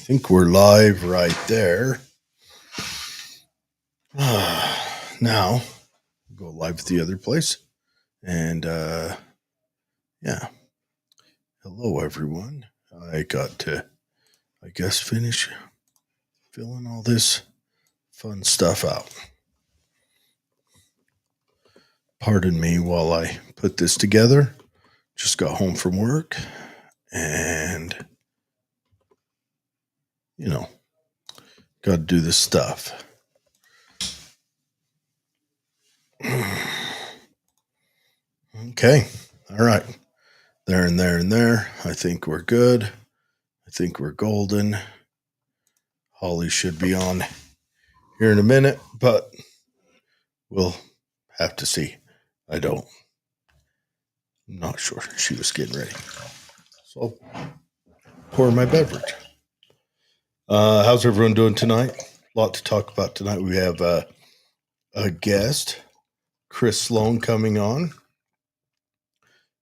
think we're live right there. Now, go live at the other place. And yeah, hello everyone. I got to, I guess, finish filling all this fun stuff out. Pardon me while I put this together. Just got home from work and, got to do this stuff. Okay. All right. There and there and there. I think we're good. I think we're golden. Holly should be on here in a minute, but we'll have to see. I'm not sure. She was getting ready. So I'll pour my beverage. How's everyone doing tonight? A lot to talk about tonight. We have a guest, Chris Sloan, coming on.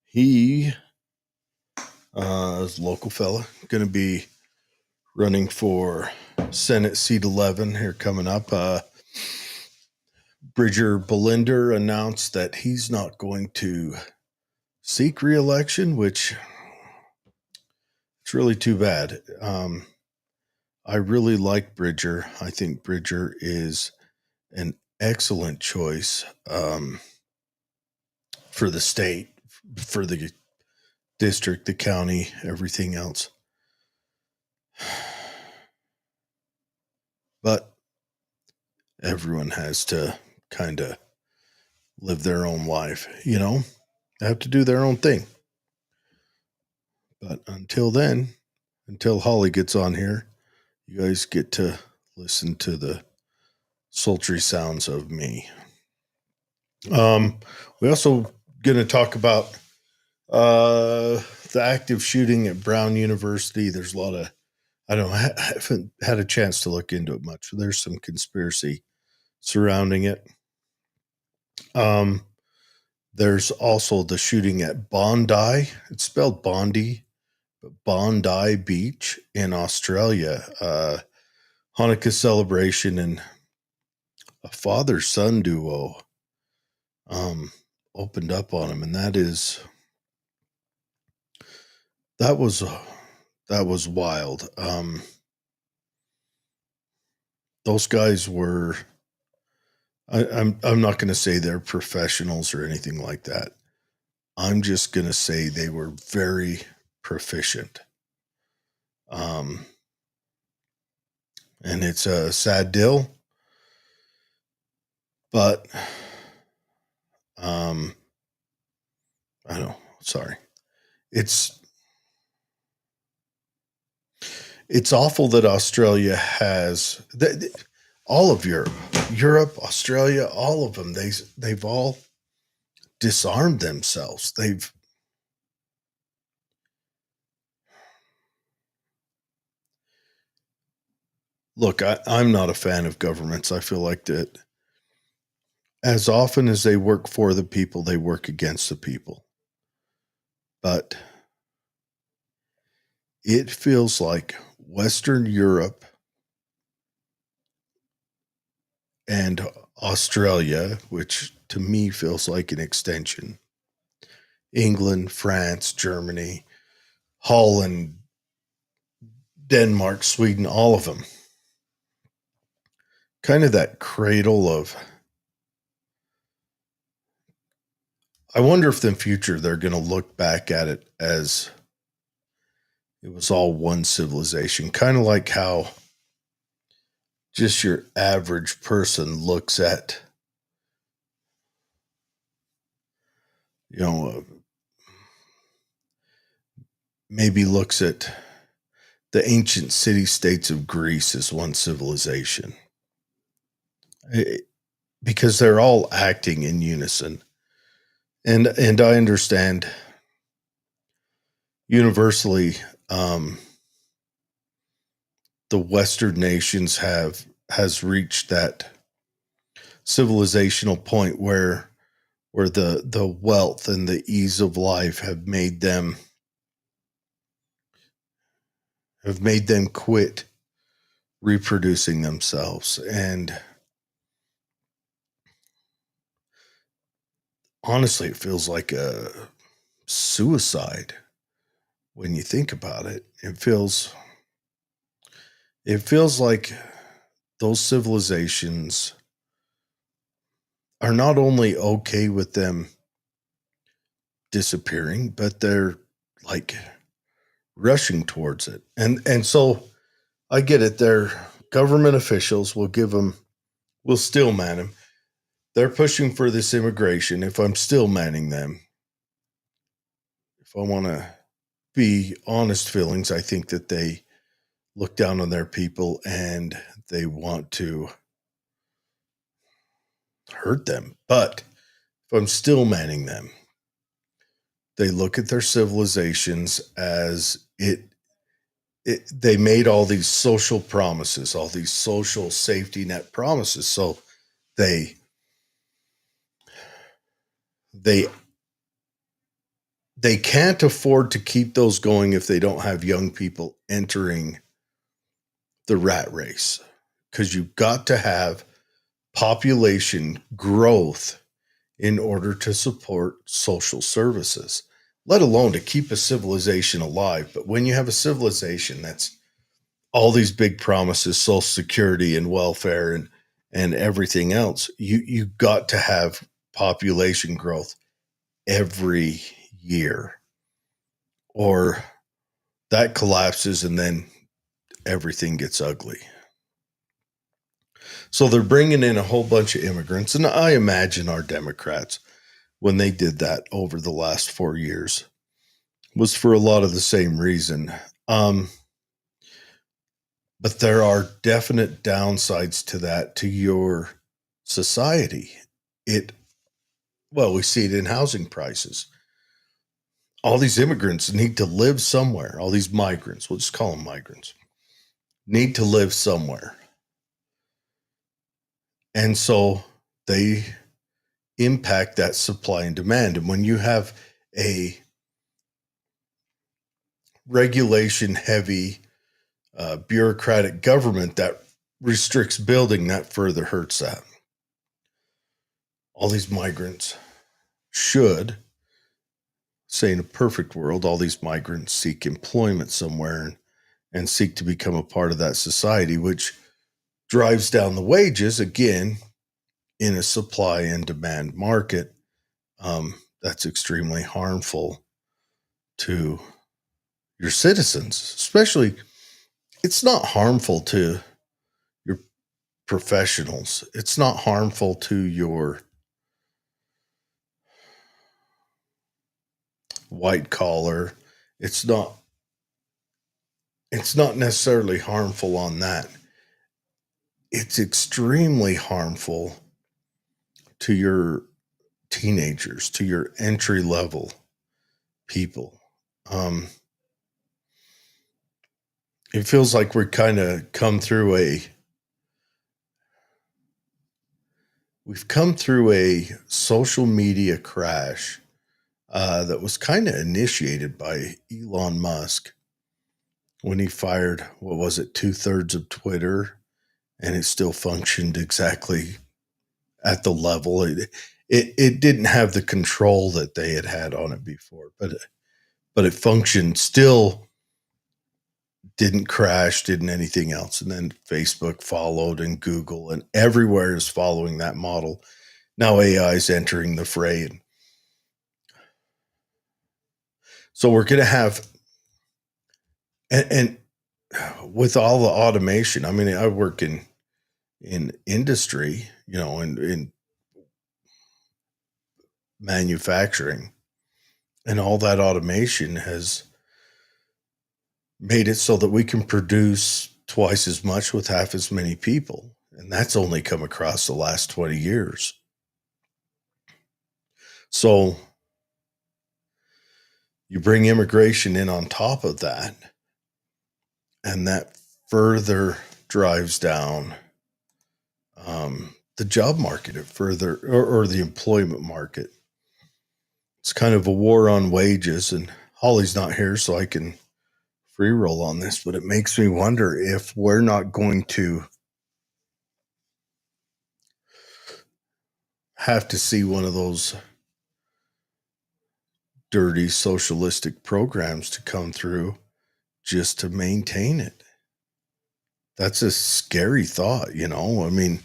He is a local fella, going to be running for Senate seat 11 here coming up. Bridger Belinder announced that he's not going to seek re-election, which it's really too bad. I really like Bridger. I think Bridger is an excellent choice for the state, for the district, the county, everything else. But everyone has to kind of live their own life, They have to do their own thing. But until then, until Holly gets on here, you guys get to listen to the sultry sounds of me. We also going to talk about the active shooting at Brown University. There's a lot of, I haven't had a chance to look into it much. There's some conspiracy surrounding it. There's also the shooting at Bondi. It's spelled Bondi, but Bondi Beach in Australia. Hanukkah celebration, and a father-son duo opened up on him, and that was wild. Those guys were, I'm not going to say they're professionals or anything like that. I'm just going to say they were very proficient. And it's a sad deal, but I don't know. Sorry. It's awful that Australia has all of Europe, Australia, all of them. They've all disarmed themselves. Look, I'm not a fan of governments. I feel like that as often as they work for the people, they work against the people. But it feels like Western Europe and Australia, which to me feels like an extension, England, France, Germany, Holland, Denmark, Sweden, all of them, kind of that cradle of, I wonder if in the future they're going to look back at it as it was all one civilization, kind of like how just your average person looks at, maybe looks at the ancient city-states of Greece as one civilization. Because they're all acting in unison. And I understand universally, the Western nations has reached that civilizational point where the wealth and the ease of life have made them quit reproducing themselves. And honestly, it feels like a suicide when you think about it. It feels like those civilizations are not only okay with them disappearing, but they're like rushing towards it. And so I get it. Their government officials will still man them. They're pushing for this immigration. If I'm still manning them, if I want to be honest feelings, I think that they look down on their people and they want to hurt them. But if I'm still manning them, they look at their civilizations as they made all these social promises, all these social safety net promises. So they they they can't afford to keep those going if they don't have young people entering the rat race, because you've got to have population growth in order to support social services, let alone to keep a civilization alive. But when you have a civilization that's all these big promises, social security and welfare and everything else, you got to have population growth every year, or that collapses and then everything gets ugly. So they're bringing in a whole bunch of immigrants, and I imagine our Democrats, when they did that over the last 4 years, was for a lot of the same reason. Um, but there are definite downsides to that to your society. It well, we see it in housing prices. All these immigrants need to live somewhere. All these migrants, we'll just call them migrants, need to live somewhere. And so they impact that supply and demand. And when you have a regulation heavy bureaucratic government that restricts building, that further hurts that. All these migrants should, say in a perfect world, all these migrants seek employment somewhere and seek to become a part of that society, which drives down the wages again in a supply and demand market. That's extremely harmful to your citizens, especially. It's not harmful to your professionals. It's not harmful to your white collar. It's not it's not necessarily harmful on that. It's extremely harmful to your teenagers, to your entry level people. Um, it feels like we've come through a social media crash that was kind of initiated by Elon Musk when he fired, what was it, 2/3 of Twitter, and it still functioned exactly at the level. It didn't have the control that they had on it before, but it functioned still, didn't crash, didn't anything else. And then Facebook followed, and Google, and everywhere is following that model. Now AI is entering the fray. And so we're going to have, and with all the automation, I mean, I work in industry, in manufacturing, and all that automation has made it so that we can produce twice as much with half as many people. And that's only come across the last 20 years. So you bring immigration in on top of that, and that further drives down the job market, or the employment market. It's kind of a war on wages. And Holly's not here, so I can free roll on this, but it makes me wonder if we're not going to have to see one of those dirty socialistic programs to come through just to maintain it. That's a scary thought, you know? I mean,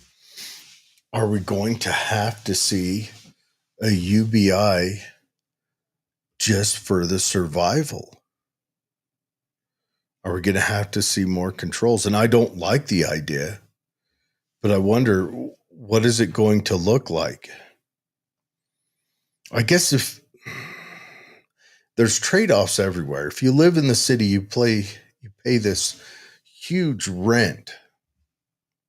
are we going to have to see a UBI just for the survival? Are we going to have to see more controls? And I don't like the idea, but I wonder, what is it going to look like? I guess if there's trade-offs everywhere. If you live in the city, you pay this huge rent,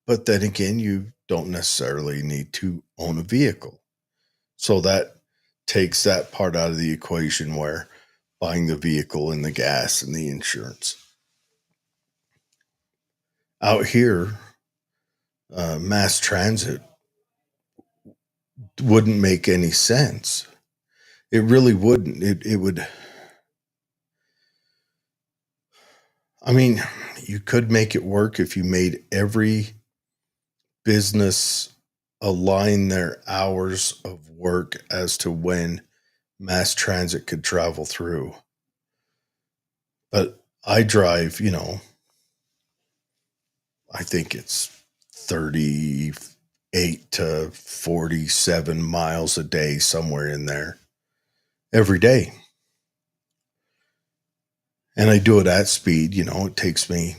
but then again, you don't necessarily need to own a vehicle. So that takes that part out of the equation where buying the vehicle and the gas and the insurance. Out here, mass transit wouldn't make any sense. It really wouldn't. It would. I mean, you could make it work if you made every business align their hours of work as to when mass transit could travel through. But I drive, I think it's 38 to 47 miles a day, somewhere in there, every day. And I do it at speed. It takes me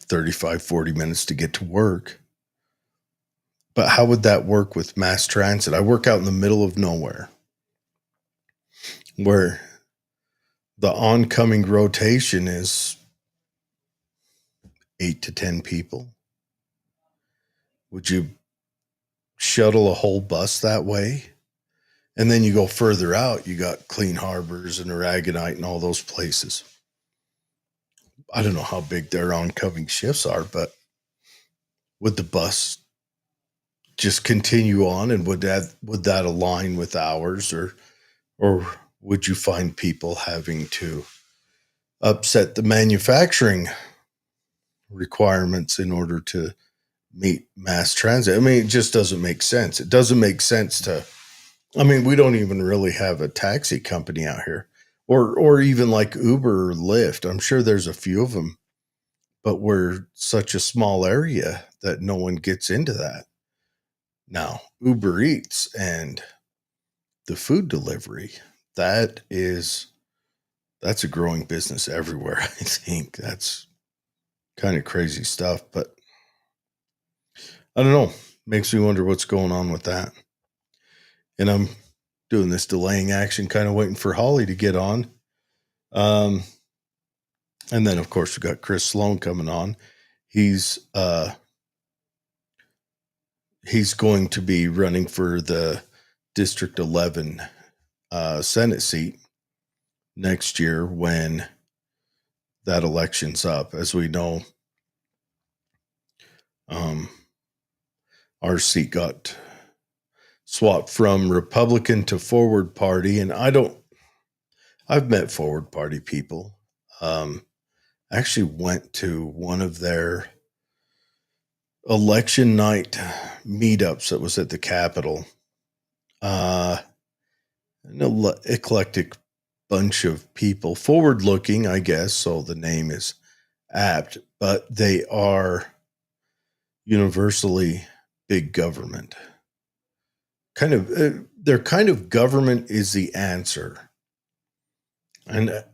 35, 40 minutes to get to work. But how would that work with mass transit? I work out in the middle of nowhere where the oncoming rotation is 8 to 10 people. Would you shuttle a whole bus that way? And then you go further out, you got Clean Harbors and Aragonite and all those places. I don't know how big their oncoming shifts are, but would the bus just continue on, and would that align with hours, or would you find people having to upset the manufacturing requirements in order to meet mass transit? I mean, it just doesn't make sense. It doesn't make sense we don't even really have a taxi company out here, or even like Uber or Lyft. I'm sure there's a few of them, but we're such a small area that no one gets into that. Now, Uber Eats and the food delivery, that's a growing business everywhere. I think that's kind of crazy stuff, but I don't know. Makes me wonder what's going on with that. And I'm doing this delaying action, kind of waiting for Holly to get on. And then of course we got Chris Sloan coming on. He's going to be running for the District 11 Senate seat next year when that election's up. As we know, our seat got swapped from Republican to Forward Party, and I've met Forward Party people. Actually went to one of their election night meetups that was at the Capitol. An eclectic bunch of people, forward looking, I guess, so the name is apt, but they are universally big government. Their kind of government is the answer. And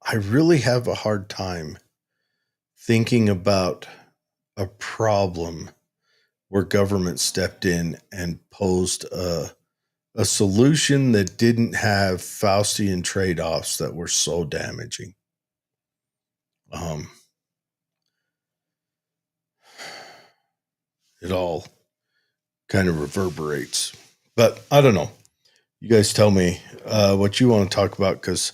I really have a hard time thinking about a problem where government stepped in and posed a solution that didn't have Faustian trade-offs that were so damaging. It all kind of reverberates. But I don't know. You guys tell me what you want to talk about, because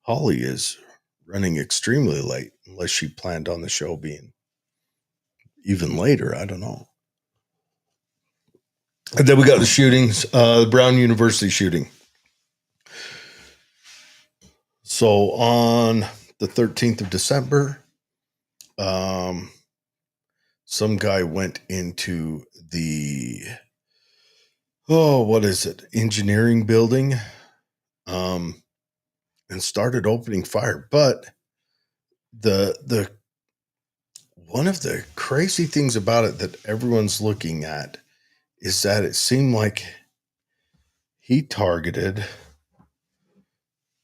Holly is running extremely late, unless she planned on the show being even later. I don't know. And then we got the shootings, the Brown University shooting. So on the 13th of December, um, some guy went into the, what is it, engineering building, um, and started opening fire. But the one of the crazy things about it that everyone's looking at is that it seemed like he targeted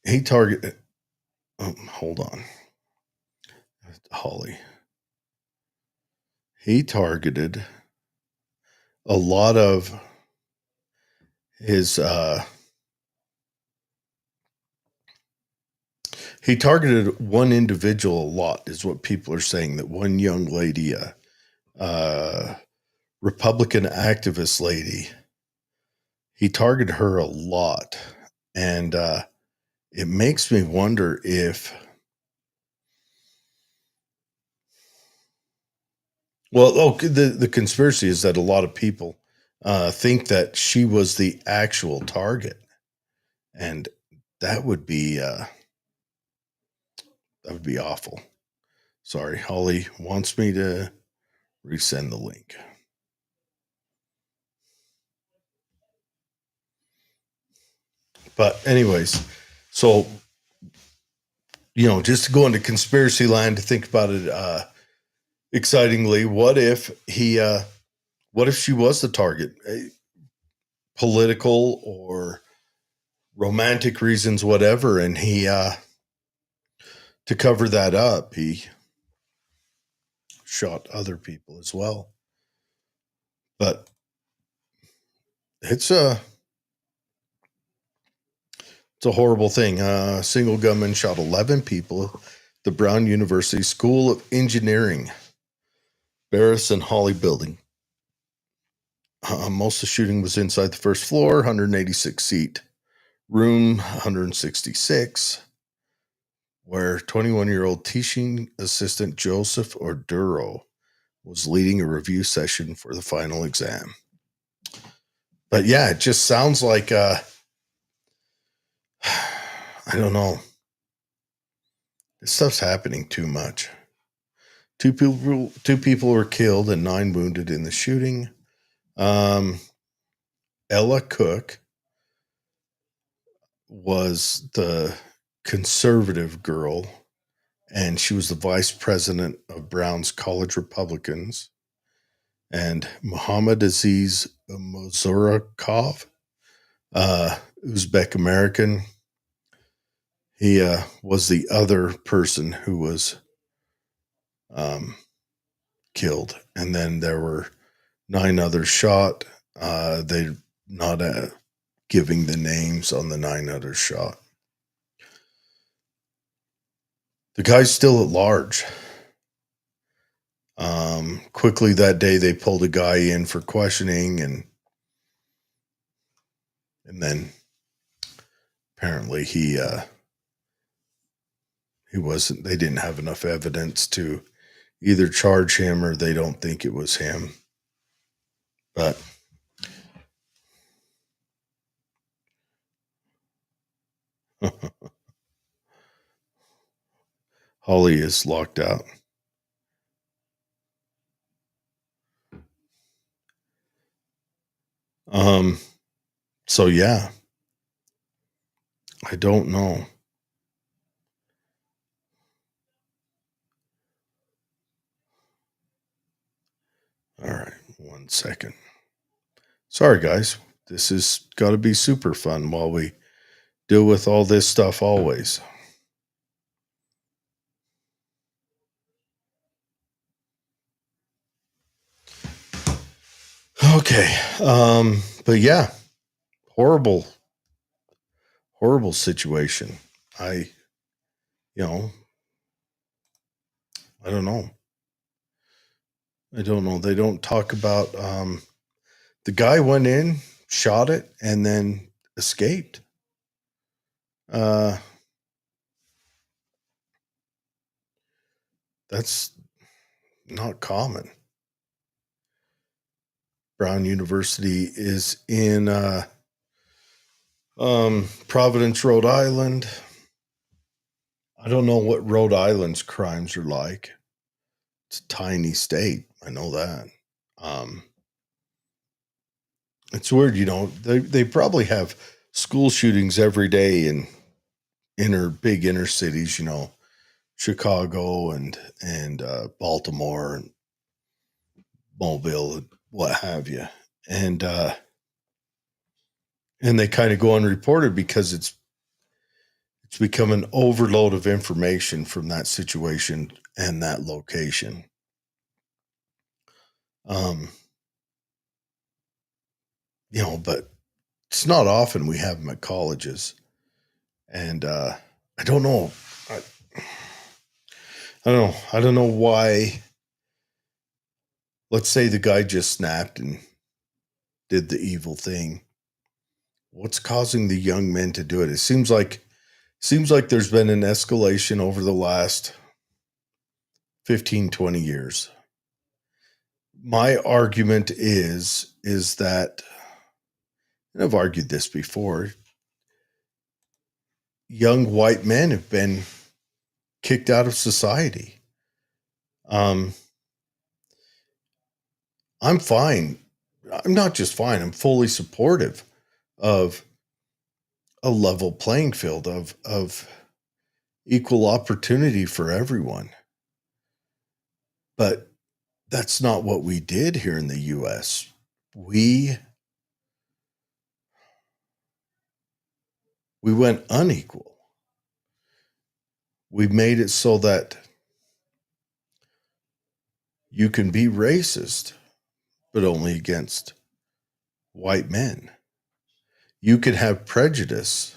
he targeted hold on, Holly. He targeted a lot of his he targeted one individual a lot, is what people are saying. That one young lady, Republican activist lady, he targeted her a lot. And it makes me wonder if, the conspiracy is that a lot of people think that she was the actual target. And that would be awful. Sorry, Holly wants me to resend the link. But anyways, so just to go into conspiracy land, to think about it excitingly, what if she was the target? Political or romantic reasons, whatever, and he to cover that up, he shot other people as well. But it's a horrible thing. A single gunman shot 11 people at the Brown University School of Engineering, Barris and Holly building. Most of the shooting was inside the first floor, 186 seat room 166, where 21-year-old teaching assistant Joseph Orduro was leading a review session for the final exam. But yeah, it just sounds like I don't know. This stuff's happening too much. Two people were killed and 9 wounded in the shooting. Ella Cook was the conservative girl, and she was the vice president of Brown's College Republicans. And Muhammad Aziz Mozurakov, Uzbek American, he was the other person who was killed. And then there were 9 others shot. They're not giving the names on the 9 others shot. The guy's still at large. Quickly that day, they pulled a guy in for questioning, and then apparently he wasn't. They didn't have enough evidence to either charge him, or they don't think it was him. But Holly is locked out. So yeah, I don't know. All right, 1 second. Sorry, guys. This has got to be super fun while we deal with all this stuff always. Okay. But yeah, horrible situation. I don't know. They don't talk about the guy went in, shot it, and then escaped. That's not common. Brown University is in Providence, Rhode Island. I don't know what Rhode Island's crimes are like. It's a tiny state. I know that. Um, it's weird, they probably have school shootings every day in big inner cities, Chicago and Baltimore and Mobile and what have you. And and they kind of go unreported because it's become an overload of information from that situation and that location. Um, but it's not often we have them at colleges. And I don't know. I, I don't know. I don't know why. Let's say the guy just snapped and did the evil thing. What's causing the young men to do it? It seems like there's been an escalation over the last 15, 20 years. My argument is that, and I've argued this before, young white men have been kicked out of society. I'm fine. I'm not just fine. I'm fully supportive of a level playing field of equal opportunity for everyone. But that's not what we did here in the US. We went unequal. We made it so that you can be racist, but only against white men. You can have prejudice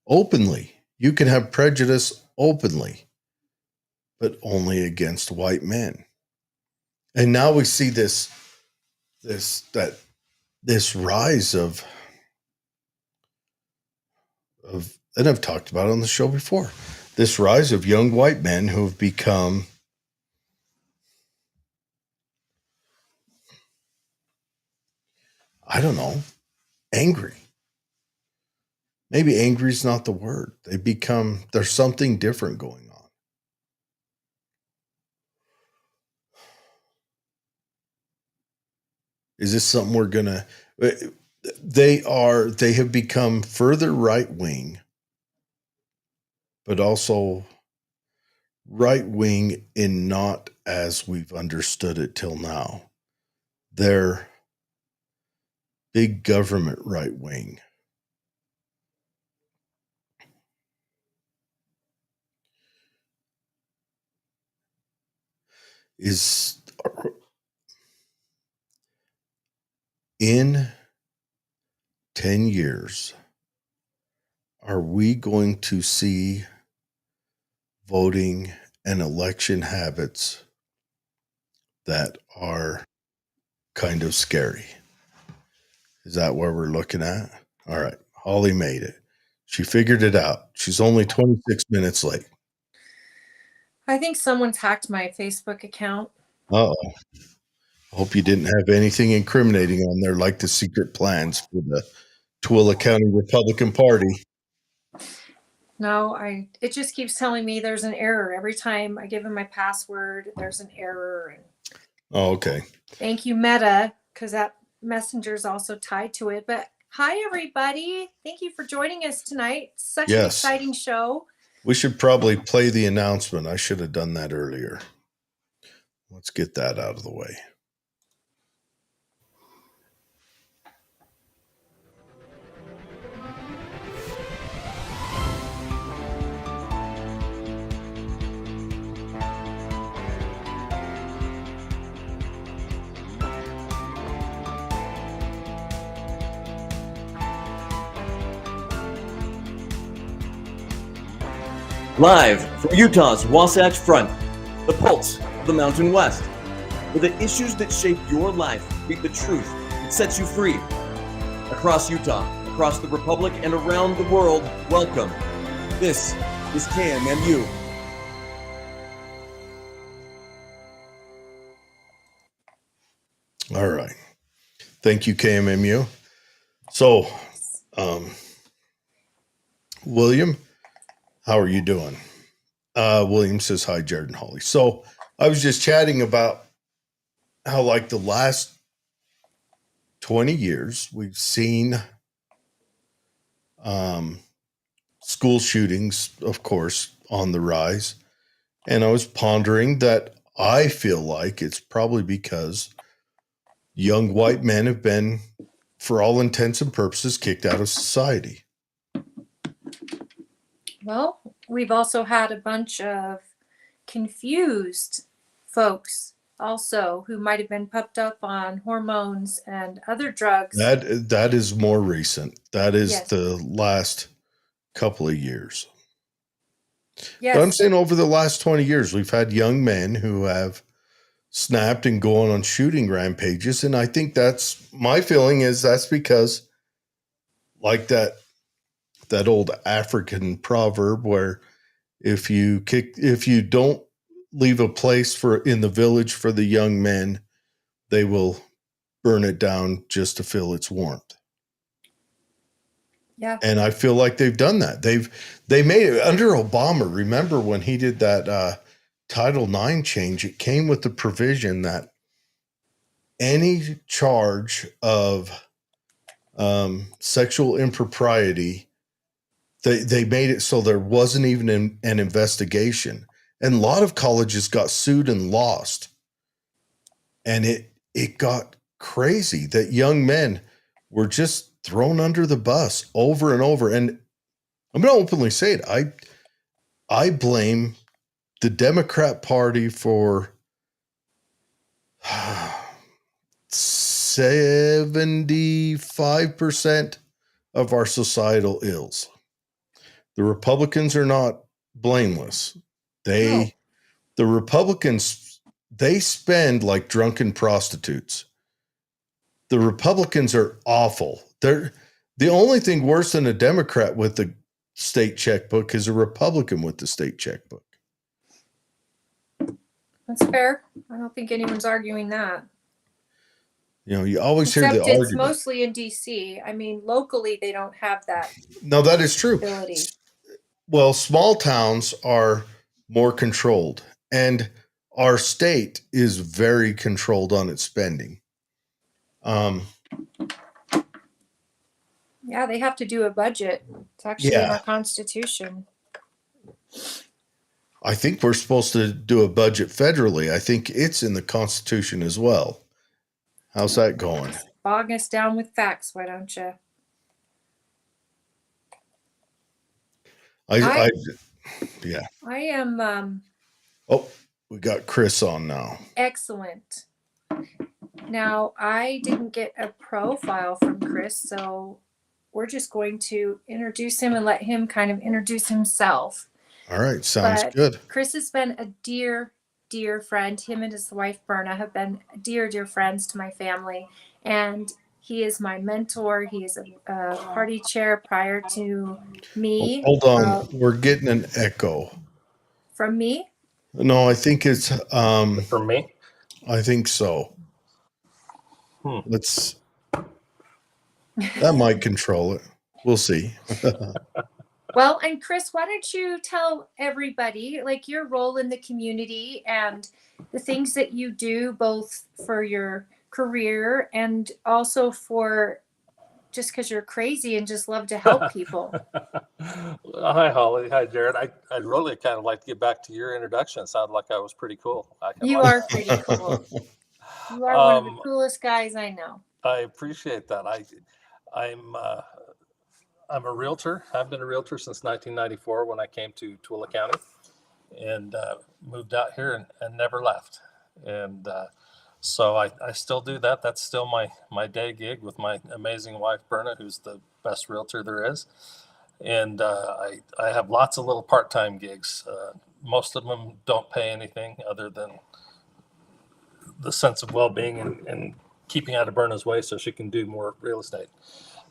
openly. You can have prejudice openly, but only against white men. And now we see this rise of, and I've talked about it on the show before, this rise of young white men who have become, I don't know, angry. Maybe angry is not the word. There's something different going on. Is this something we're gonna? They have become further right wing, but also right wing in not as we've understood it till now. They're big government right wing. Is in 10 years, are we going to see voting and election habits that are kind of scary? Is that where we're looking at? All right. Holly made it. She figured it out. She's only 26 minutes late. I think someone's hacked my Facebook account. Uh-oh. Hope you didn't have anything incriminating on there like the secret plans for the Tooele County Republican Party. No, it just keeps telling me there's an error. Every time I give him my password, there's an error. Oh, okay. Thank you, Meta, because that messenger is also tied to it. But hi, everybody. Thank you for joining us tonight. Such an exciting show. We should probably play the announcement. I should have done that earlier. Let's get that out of the way. Live from Utah's Wasatch Front, the pulse of the Mountain West, where the issues that shape your life meet the truth that sets you free. Across Utah, across the Republic, and around the world, welcome. This is KMMU. All right. Thank you, KMMU. So, William, how are you doing? William says, hi, Jared and Holly. So I was just chatting about how, like, the last 20 years, we've seen school shootings, of course, on the rise. And I was pondering that I feel like it's probably because young white men have been, for all intents and purposes, kicked out of society. Well, we've also had a bunch of confused folks also who might have been pumped up on hormones and other drugs. That is more recent. That is Yes. the last couple of years. Yes. But I'm saying over the last 20 years, we've had young men who have snapped and gone on shooting rampages. And I think that's my feeling is that's because, like that old African proverb where if you don't leave a place in the village for the young men, they will burn it down just to feel its warmth. Yeah. And I feel like they've done that. They made it under Obama. Remember when he did that Title IX change, it came with the provision that any charge of sexual impropriety, they made it so there wasn't even an investigation. And a lot of colleges got sued and lost. And it got crazy that young men were just thrown under the bus over and over. And I'm going to openly say it. I blame the Democrat Party for 75% of our societal ills. The Republicans are not blameless. The Republicans, they spend like drunken prostitutes. The Republicans are awful. They're the only thing worse than a Democrat with the state checkbook is a Republican with the state checkbook. That's fair. I don't think anyone's arguing that. You know, you always hear the argument. It's mostly in DC. I mean, locally, they don't have that. No, that is true. Ability. Well, small towns are more controlled, and our state is very controlled on its spending. Yeah, they have to do a budget. It's actually in our Constitution. I think we're supposed to do a budget federally. I think it's in the Constitution as well. How's that going? Bog us down with facts, why don't you? I am. Oh, we got Chris on now. Excellent. Now, I didn't get a profile from Chris, so we're just going to introduce him and let him kind of introduce himself. All right, sounds good. Chris has been a dear friend. Him and his wife, Berna, have been dear friends to my family. And he is my mentor. He is a party chair prior to me. Hold on. We're getting an echo. From me? No, I think it's... From me? I think so. That might control it. We'll see. Well, and Chris, why don't you tell everybody like your role in the community and the things that you do both for your career and also for just because you're crazy and just love to help people. Hi, Holly. Hi, Jared. I'd really kind of like to get back to your introduction. It sounded like I was pretty cool. You are pretty cool. You are one of the coolest guys I know. I appreciate that. I'm a realtor. I've been a realtor since 1994 when I came to Tooele County and moved out here and never left. And so I still do that. That's still my day gig with my amazing wife, Berna, who's the best realtor there is. And I have lots of little part-time gigs. Most of them don't pay anything other than the sense of well-being and keeping out of Berna's way so she can do more real estate.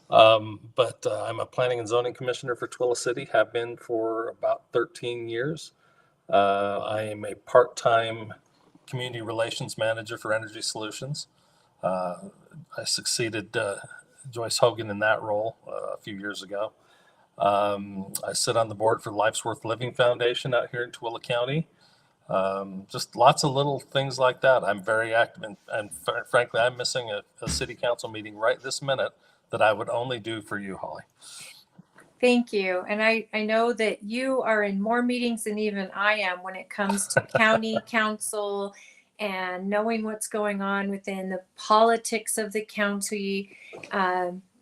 But I'm a planning and zoning commissioner for Tooele City, have been for about 13 years. I am a part-time community relations manager for Energy Solutions. I succeeded Joyce Hogan in that role a few years ago. I sit on the board for Life's Worth Living Foundation out here in Tooele County. Just lots of little things like that. I'm very active, and frankly, I'm missing a city council meeting right this minute that I would only do for you, Holly. Thank you. And I know that you are in more meetings than even I am when it comes to county council and knowing what's going on within the politics of the county.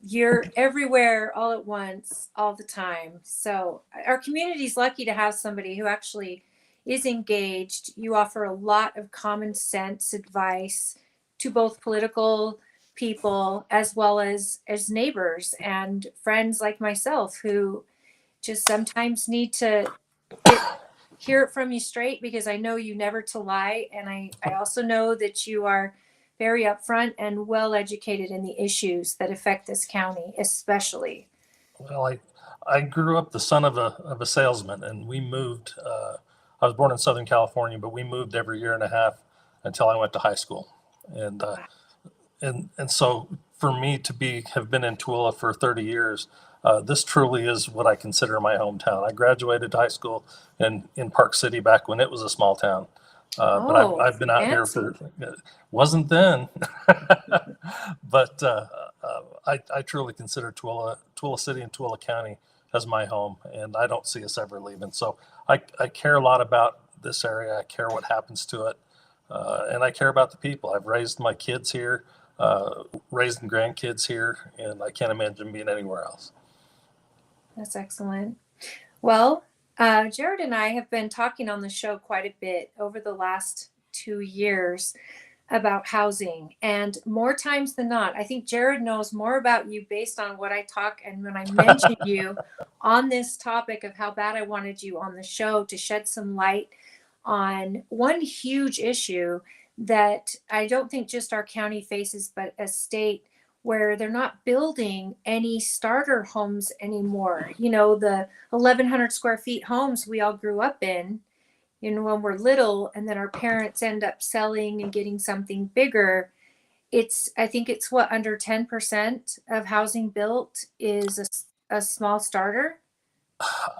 You're everywhere all at once, all the time. So our community is lucky to have somebody who actually is engaged. You offer a lot of common sense advice to both political people as well as neighbors and friends like myself who just sometimes need to hear it from you straight, because I know you never to lie, and I also know that you are very upfront and well educated in the issues that affect this county especially. Well, I grew up the son of a salesman, and we moved. I was born in Southern California, but we moved every year and a half until I went to high school, and so for me to have been in Tooele for 30 years, this truly is what I consider my hometown. I graduated high school in Park City back when it was a small town. But I've been out here for, wasn't then, but I truly consider Tooele City and Tooele County as my home, and I don't see us ever leaving. So I care a lot about this area. I care what happens to it, and I care about the people. I've raised my kids here, raising grandkids here, and I can't imagine being anywhere else. That's excellent. Well, Jared and I have been talking on the show quite a bit over the last 2 years about housing, and more times than not, I think Jared knows more about you based on what I talk and when I mention you on this topic of how bad I wanted you on the show to shed some light on one huge issue that I don't think just our county faces, but a state, where they're not building any starter homes anymore. You know, the 1,100 square feet homes we all grew up in, when we're little, and then our parents end up selling and getting something bigger. I think it's under 10% of housing built is a small starter.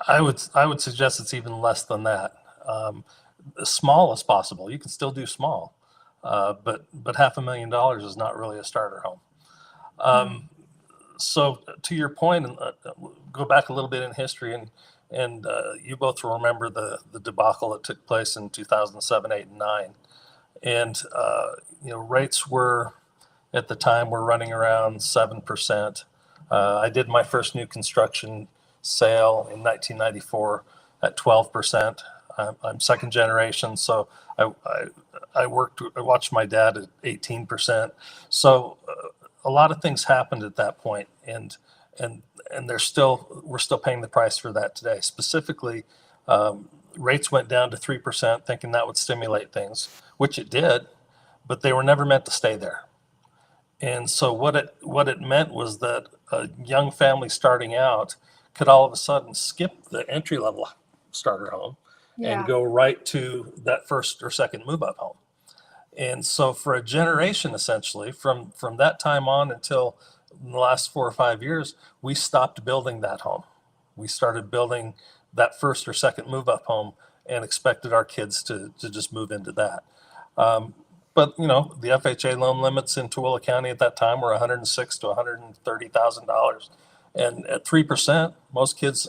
I would suggest it's even less than that. As small as possible. You can still do small, but $500,000 is not really a starter home. So to your point, and go back a little bit in history, and you both will remember the debacle that took place in 2007, 8, and 9, and rates were at the time were running around 7%. I did my first new construction sale in 1994 at 12%. I'm second generation, so I watched my dad at 18%. So a lot of things happened at that point, and we're still paying the price for that today. Specifically, rates went down to 3%, thinking that would stimulate things, which it did, but they were never meant to stay there. And so what it meant was that a young family starting out could all of a sudden skip the entry level starter home and go right to that first or second move up home. And so for a generation, essentially, from that time on until the last 4 or 5 years, we stopped building that home. We started building that first or second move up home and expected our kids to just move into that. But the FHA loan limits in Tooele County at that time were $106,000 to $130,000, and at 3%, most kids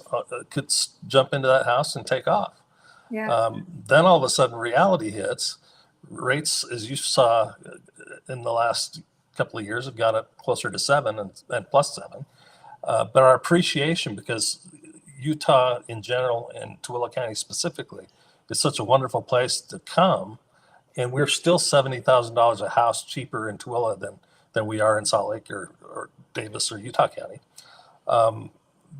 could jump into that house and take off. Yeah. Then all of a sudden, reality hits. Rates, as you saw in the last couple of years, have got up closer to 7 and plus 7. But our appreciation, because Utah in general and Tooele County specifically is such a wonderful place to come, and we're still $70,000 a house cheaper in Tooele than we are in Salt Lake or Davis or Utah County.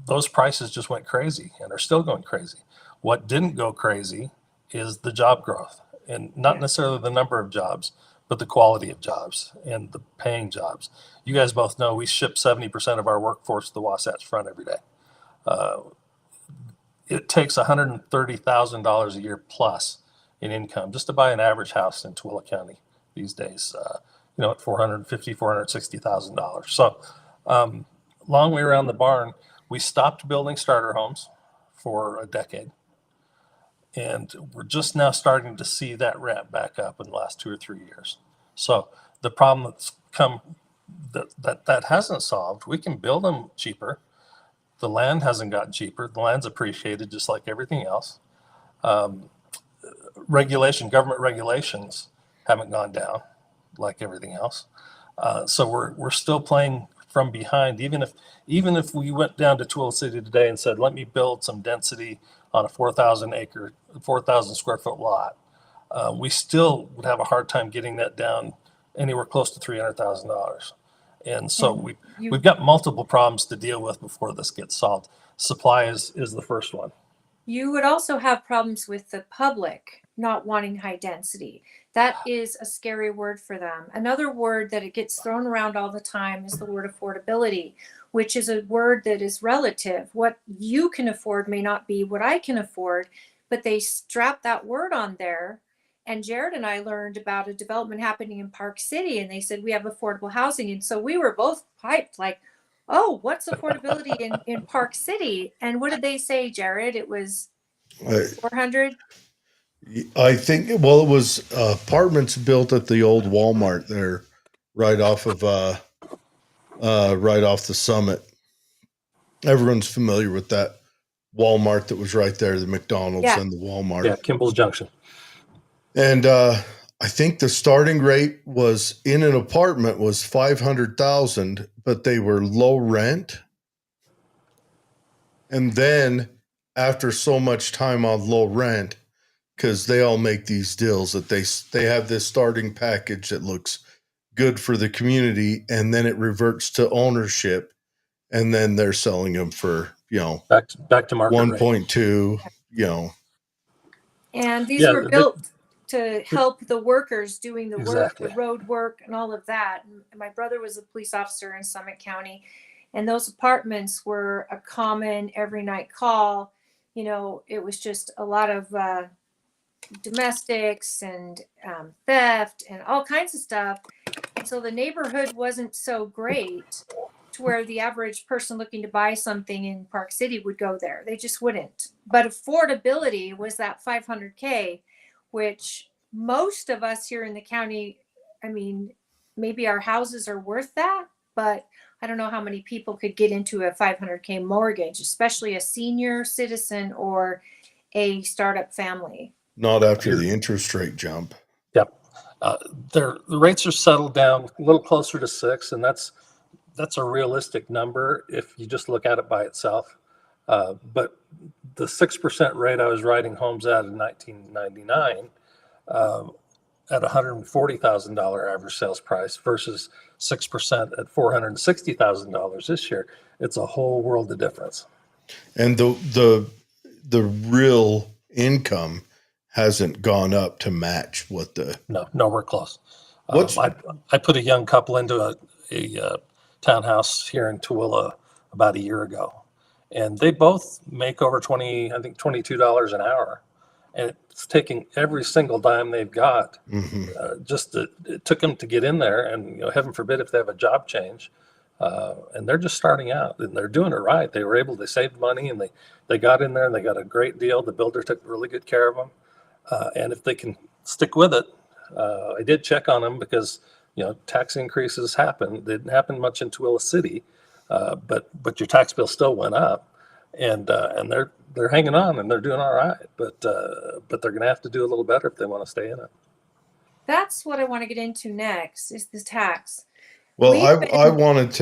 Those prices just went crazy and are still going crazy. What didn't go crazy is the job growth, and not necessarily the number of jobs, but the quality of jobs and the paying jobs. You guys both know we ship 70% of our workforce to the Wasatch Front every day. It takes $130,000 a year plus in income just to buy an average house in Tooele County these days, at $450,000, $460,000. So long way around the barn, we stopped building starter homes for a decade. And we're just now starting to see that ramp back up in the last 2 or 3 years. So the problem that's come that hasn't solved, we can build them cheaper. The land hasn't gotten cheaper. The land's appreciated just like everything else. Government regulations haven't gone down like everything else. So we're still playing from behind. Even if we went down to Tooele City today and said, let me build some density on a 4,000 square foot lot, we still would have a hard time getting that down anywhere close to $300,000. And so we've got multiple problems to deal with before this gets solved. Supply is the first one. You would also have problems with the public not wanting high density. That is a scary word for them. Another word that it gets thrown around all the time is the word affordability, which is a word that is relative. What you can afford may not be what I can afford, but they strap that word on there. And Jared and I learned about a development happening in Park City, and they said we have affordable housing. And so we were both hyped, like, oh, what's affordability in Park City? And what did they say, Jared? It was 400? I think, well, it was apartments built at the old Walmart there, right off the Summit. Everyone's familiar with that Walmart that was right there, the McDonald's and the Walmart. Yeah, Kimball's Junction. And I think the starting rate was in an apartment was 500,000, but they were low rent. And then after so much time on low rent, because they all make these deals that they have this starting package that looks good for the community, and then it reverts to ownership, and then they're selling them for back to market 1.2, And these were built to help the workers doing the work, the road work, and all of that. And my brother was a police officer in Summit County, and those apartments were a common every night call. It was just a lot of domestics and theft and all kinds of stuff. And so the neighborhood wasn't so great to where the average person looking to buy something in Park City would go there. They just wouldn't. But affordability was that $500K, which most of us here in the county, maybe our houses are worth that, but I don't know how many people could get into a $500K mortgage, especially a senior citizen or a startup family. Not after the interest rate jump. Yep. The rates are settled down a little closer to 6, and that's a realistic number if you just look at it by itself. But the 6% rate I was writing homes at in 1999 at $140,000 average sales price versus 6% at $460,000 this year, it's a whole world of difference. And the real income hasn't gone up to match what the nowhere close. I put a young couple into a townhouse here in Tooele about a year ago, and they both make over $22 an hour, and it's taking every single dime they've got. It took them to get in there, and heaven forbid if they have a job change, and they're just starting out and they're doing it right. They saved money, and they got in there and they got a great deal. The builder took really good care of them. And if they can stick with it, I did check on them because, tax increases happen. They didn't happen much in Tooele City, but your tax bill still went up, and they're hanging on and they're doing all right. But they're going to have to do a little better if they want to stay in it. That's what I want to get into next is the tax. Well, I wanted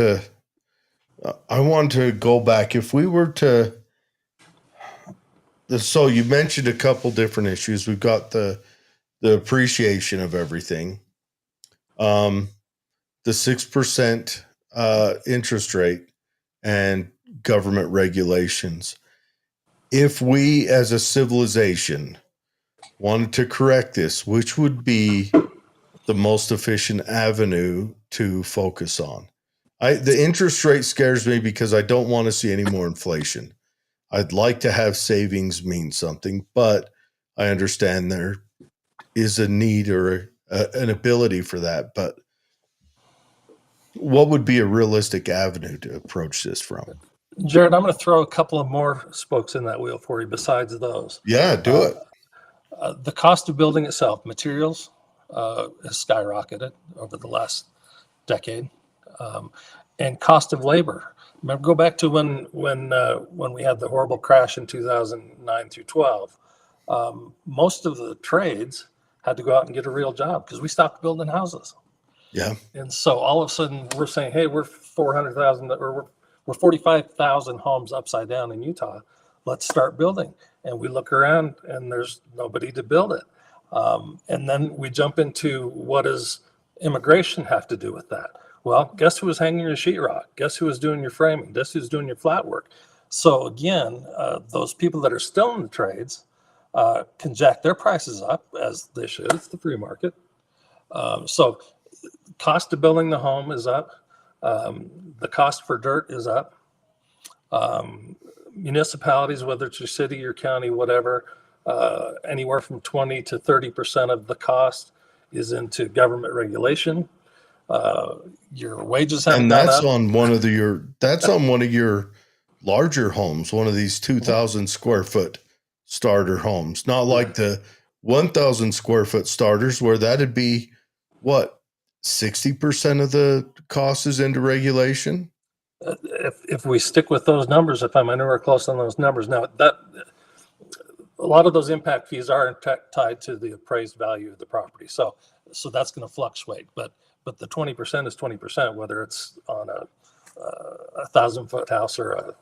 to go back. If we were to. So you mentioned a couple different issues. We've got the appreciation of everything, the 6% interest rate, and government regulations. If we, as a civilization, wanted to correct this, which would be the most efficient avenue to focus on? The interest rate scares me because I don't want to see any more inflation. I'd like to have savings mean something, but I understand there is a need or an ability for that. But what would be a realistic avenue to approach this from? Jared, I'm going to throw a couple of more spokes in that wheel for you besides those. Yeah, do it. The cost of building itself, materials, has skyrocketed over the last decade, and cost of labor. Remember, go back to when we had the horrible crash in 2009 through 12. Most of the trades had to go out and get a real job because we stopped building houses. Yeah. And so all of a sudden we're saying, hey, we're 400,000 or we're 45,000 homes upside down in Utah. Let's start building. And we look around and there's nobody to build it. And then we jump into, what does immigration have to do with that? Well, guess who was hanging your sheetrock? Guess who was doing your framing? Guess who's doing your flat work? So again, those people that are still in the trades can jack their prices up, as they should. It's the free market. So cost of building the home is up. The cost for dirt is up. Municipalities, whether it's your city, your county, whatever, anywhere from 20 to 30% of the cost is into government regulation. Your wages haven't And gone that's up. on one of your larger homes, one of these 2,000 square foot starter homes, not like the 1,000 square foot starters where that'd be what, 60% of the cost is into regulation. If we stick with those numbers, if I'm anywhere close on those numbers, now that a lot of those impact fees are tied to the appraised value of the property, so that's going to fluctuate. But the 20% is 20%, whether it's on a 1,000-foot house or a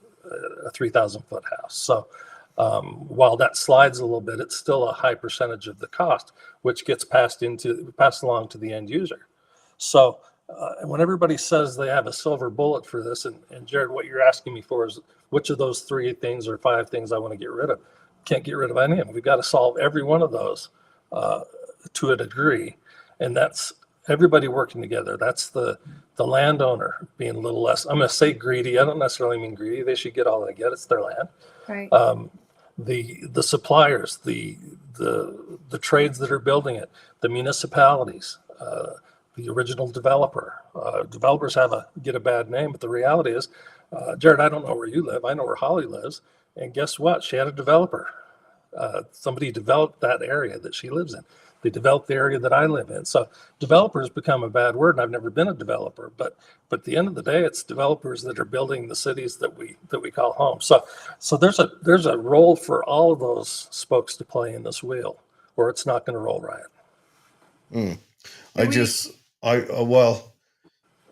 3,000-foot house. So while that slides a little bit, it's still a high percentage of the cost, which gets passed along to the end user. So when everybody says they have a silver bullet for this, and Jared, what you're asking me for is which of those 3 things or 5 things I want to get rid of. Can't get rid of any of them. We've got to solve every one of those to a degree, and that's everybody working together. That's the landowner being a little less, I'm going to say greedy. I don't necessarily mean greedy. They should get all they get. It's their land. Right. The suppliers, the trades that are building it, the municipalities, the original developer. Developers get a bad name, but the reality is, Jared, I don't know where you live. I know where Holly lives. And guess what? She had a developer. Somebody developed that area that she lives in. They developed the area that I live in. So developers become a bad word, and I've never been a developer. But at the end of the day, it's developers that are building the cities that we call home. So there's a role for all of those spokes to play in this wheel, or it's not going to roll right.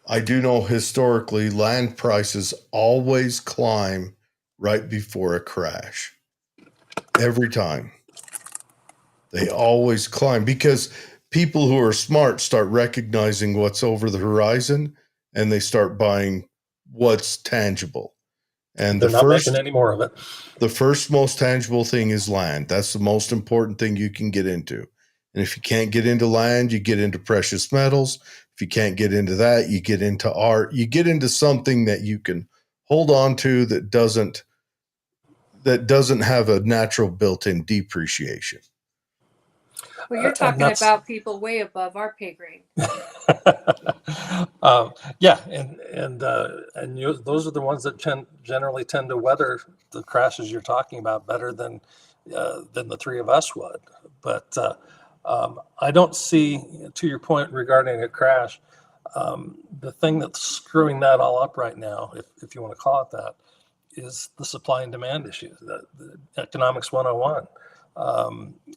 I do know historically land prices always climb right before a crash. Every time. They always climb because people who are smart start recognizing what's over the horizon and they start buying what's tangible. And they're not making any more of it. The first most tangible thing is land. That's the most important thing you can get into. And if you can't get into land, you get into precious metals. If you can't get into that, you get into art. You get into something that you can hold on to that doesn't have a natural built-in depreciation. Well, you're talking about people way above our pay grade. Yeah, and those are the ones that generally tend to weather the crashes you're talking about better than the 3 of us would. But I don't see, to your point regarding a crash, the thing that's screwing that all up right now, if you want to call it that, is the supply and demand issue, the economics 101.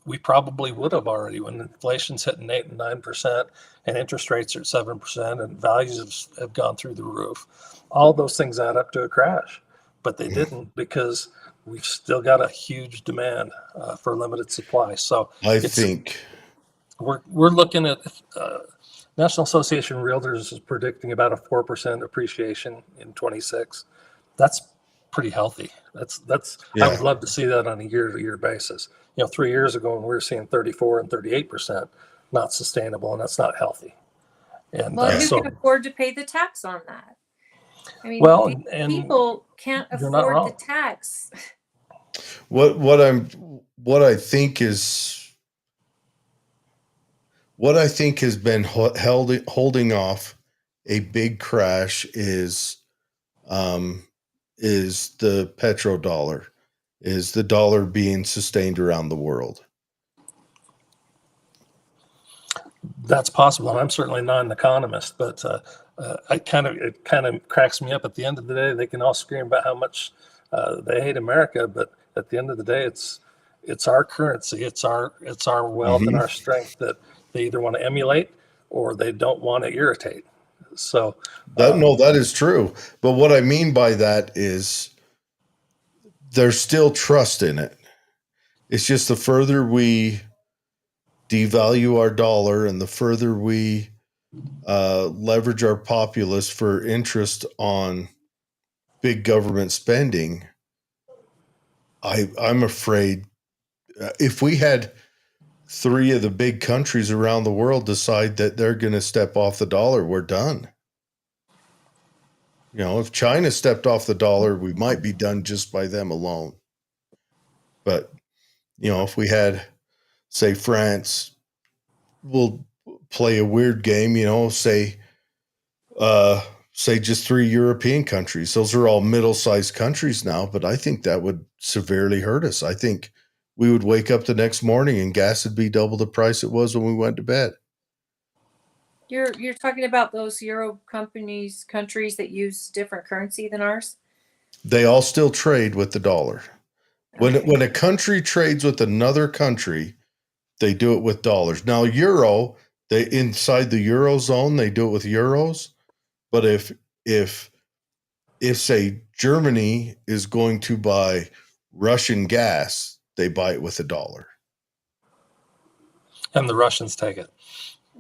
We probably would have already, when inflation's hitting 8 and 9% and interest rates are at 7% and values have gone through the roof. All those things add up to a crash, but they didn't because we've still got a huge demand for limited supply. So I think we're looking at National Association of Realtors is predicting about a 4% appreciation in 26. That's pretty healthy. That's I would love to see that on a year-to-year basis. 3 years ago when we were seeing 34 and 38%, not sustainable, and that's not healthy. And who can afford to pay the tax on that? I mean, people can't afford the tax. What I think has been holding off a big crash is is the petrodollar? Is the dollar being sustained around the world? That's possible. And I'm certainly not an economist, but it kind of cracks me up. At the end of the day, they can all scream about how much they hate America, but at the end of the day, it's our currency, it's our wealth and our strength that they either want to emulate or they don't want to irritate. So that is true. But what I mean by that is there's still trust in it. It's just the further we devalue our dollar and the further we leverage our populace for interest on big government spending, I'm afraid if we had 3 of the big countries around the world decide that they're going to step off the dollar, we're done. If China stepped off the dollar, we might be done just by them alone. But, if we had, say, France will play a weird game, say just 3 European countries. Those are all middle-sized countries now, but I think that would severely hurt us. I think we would wake up the next morning and gas would be double the price it was when we went to bed. You're talking about those Euro countries that use different currency than ours? They all still trade with the dollar. Okay. When a country trades with another country, they do it with dollars. Now, euro, they inside the Eurozone, they do it with euros. But if say Germany is going to buy Russian gas, they buy it with $1. and the Russians take it.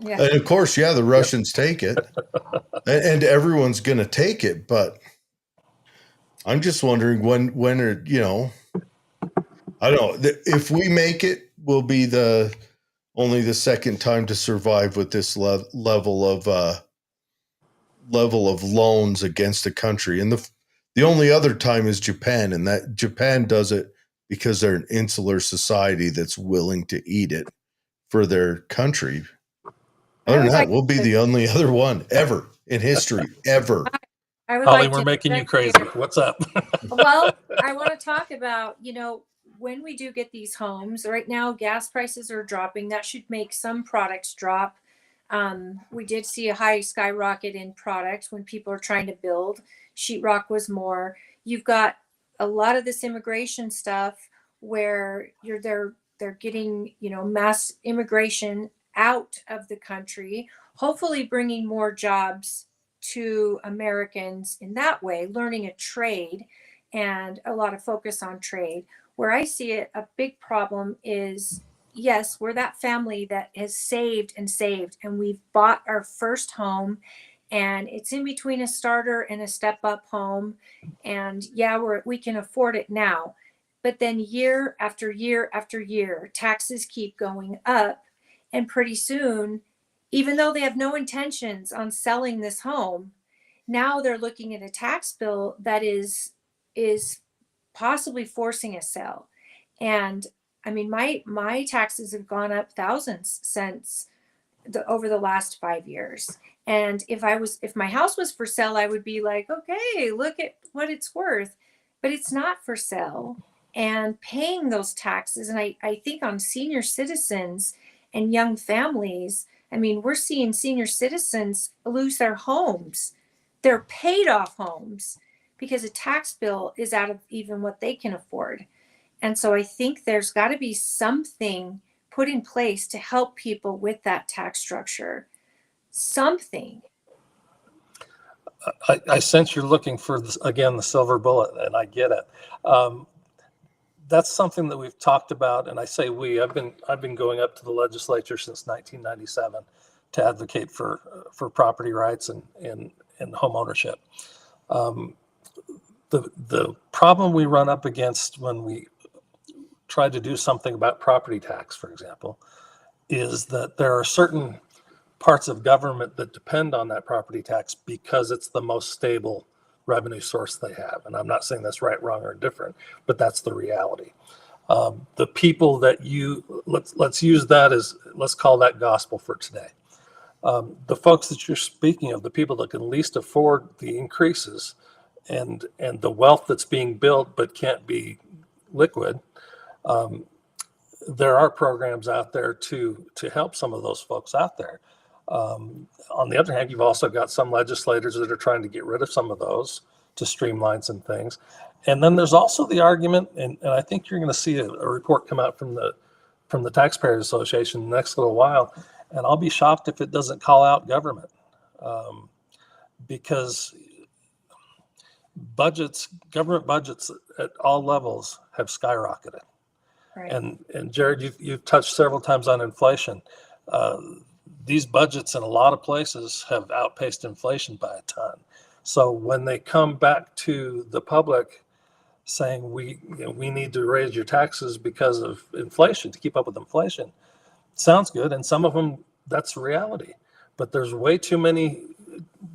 Yeah. And of course, the Russians take it, and everyone's going to take it. But I'm just wondering when are, I don't know. If we make it, we'll be only the second time to survive with this level of loans against a country. And the only other time is Japan, and that Japan does it because they're an insular society that's willing to eat it for their country. Other than that, we'll be the only other one ever in history, ever. I would Holly, like we're to making you crazy. What's up? Well, I want to talk about, when we do get these homes, right now gas prices are dropping. That should make some products drop. We did see a high skyrocket in products when people are trying to build. Sheetrock was more. You've got a lot of this immigration stuff where they're getting, mass immigration out of the country, hopefully bringing more jobs to Americans in that way, learning a trade and a lot of focus on trade. Where I see it, a big problem is, yes, we're that family that has saved, and we've bought our first home, and it's in between a starter and a step-up home. And we can afford it now. But then year after year after year, taxes keep going up. And pretty soon, even though they have no intentions on selling this home, now they're looking at a tax bill that is possibly forcing a sale. And I mean, my taxes have gone up thousands since over the last 5 years. And if my house was for sale, I would be like, okay, look at what it's worth, but it's not for sale. And paying those taxes, and I think on senior citizens and young families, I mean, we're seeing senior citizens lose their homes, their paid off homes, because a tax bill is out of even what they can afford. And so I think there's got to be something put in place to help people with that tax structure. Something. I sense you're looking for, again, the silver bullet, and I get it. That's something that we've talked about, and I say I've been going up to the legislature since 1997 to advocate for property rights and home ownership. The problem we run up against when we try to do something about property tax, for example, is that there are certain parts of government that depend on that property tax because it's the most stable revenue source they have. And I'm not saying that's right, wrong, or different, but that's the reality. The people that let's use that as, let's call that gospel for today. The folks that you're speaking of, the people that can least afford the increases, and the wealth that's being built but can't be liquid. There are programs out there to help some of those folks out there. On the other hand, you've also got some legislators that are trying to get rid of some of those to streamline some things. And then there's also the argument, and I think you're going to see a report come out from the Taxpayers Association in the next little while, and I'll be shocked if it doesn't call out government, because government budgets at all levels have skyrocketed. Right. And Jared, you've touched several times on inflation. These budgets in a lot of places have outpaced inflation by a ton. So when they come back to the public saying we need to raise your taxes because of inflation to keep up with inflation, sounds good, and some of them that's reality. But there's way too many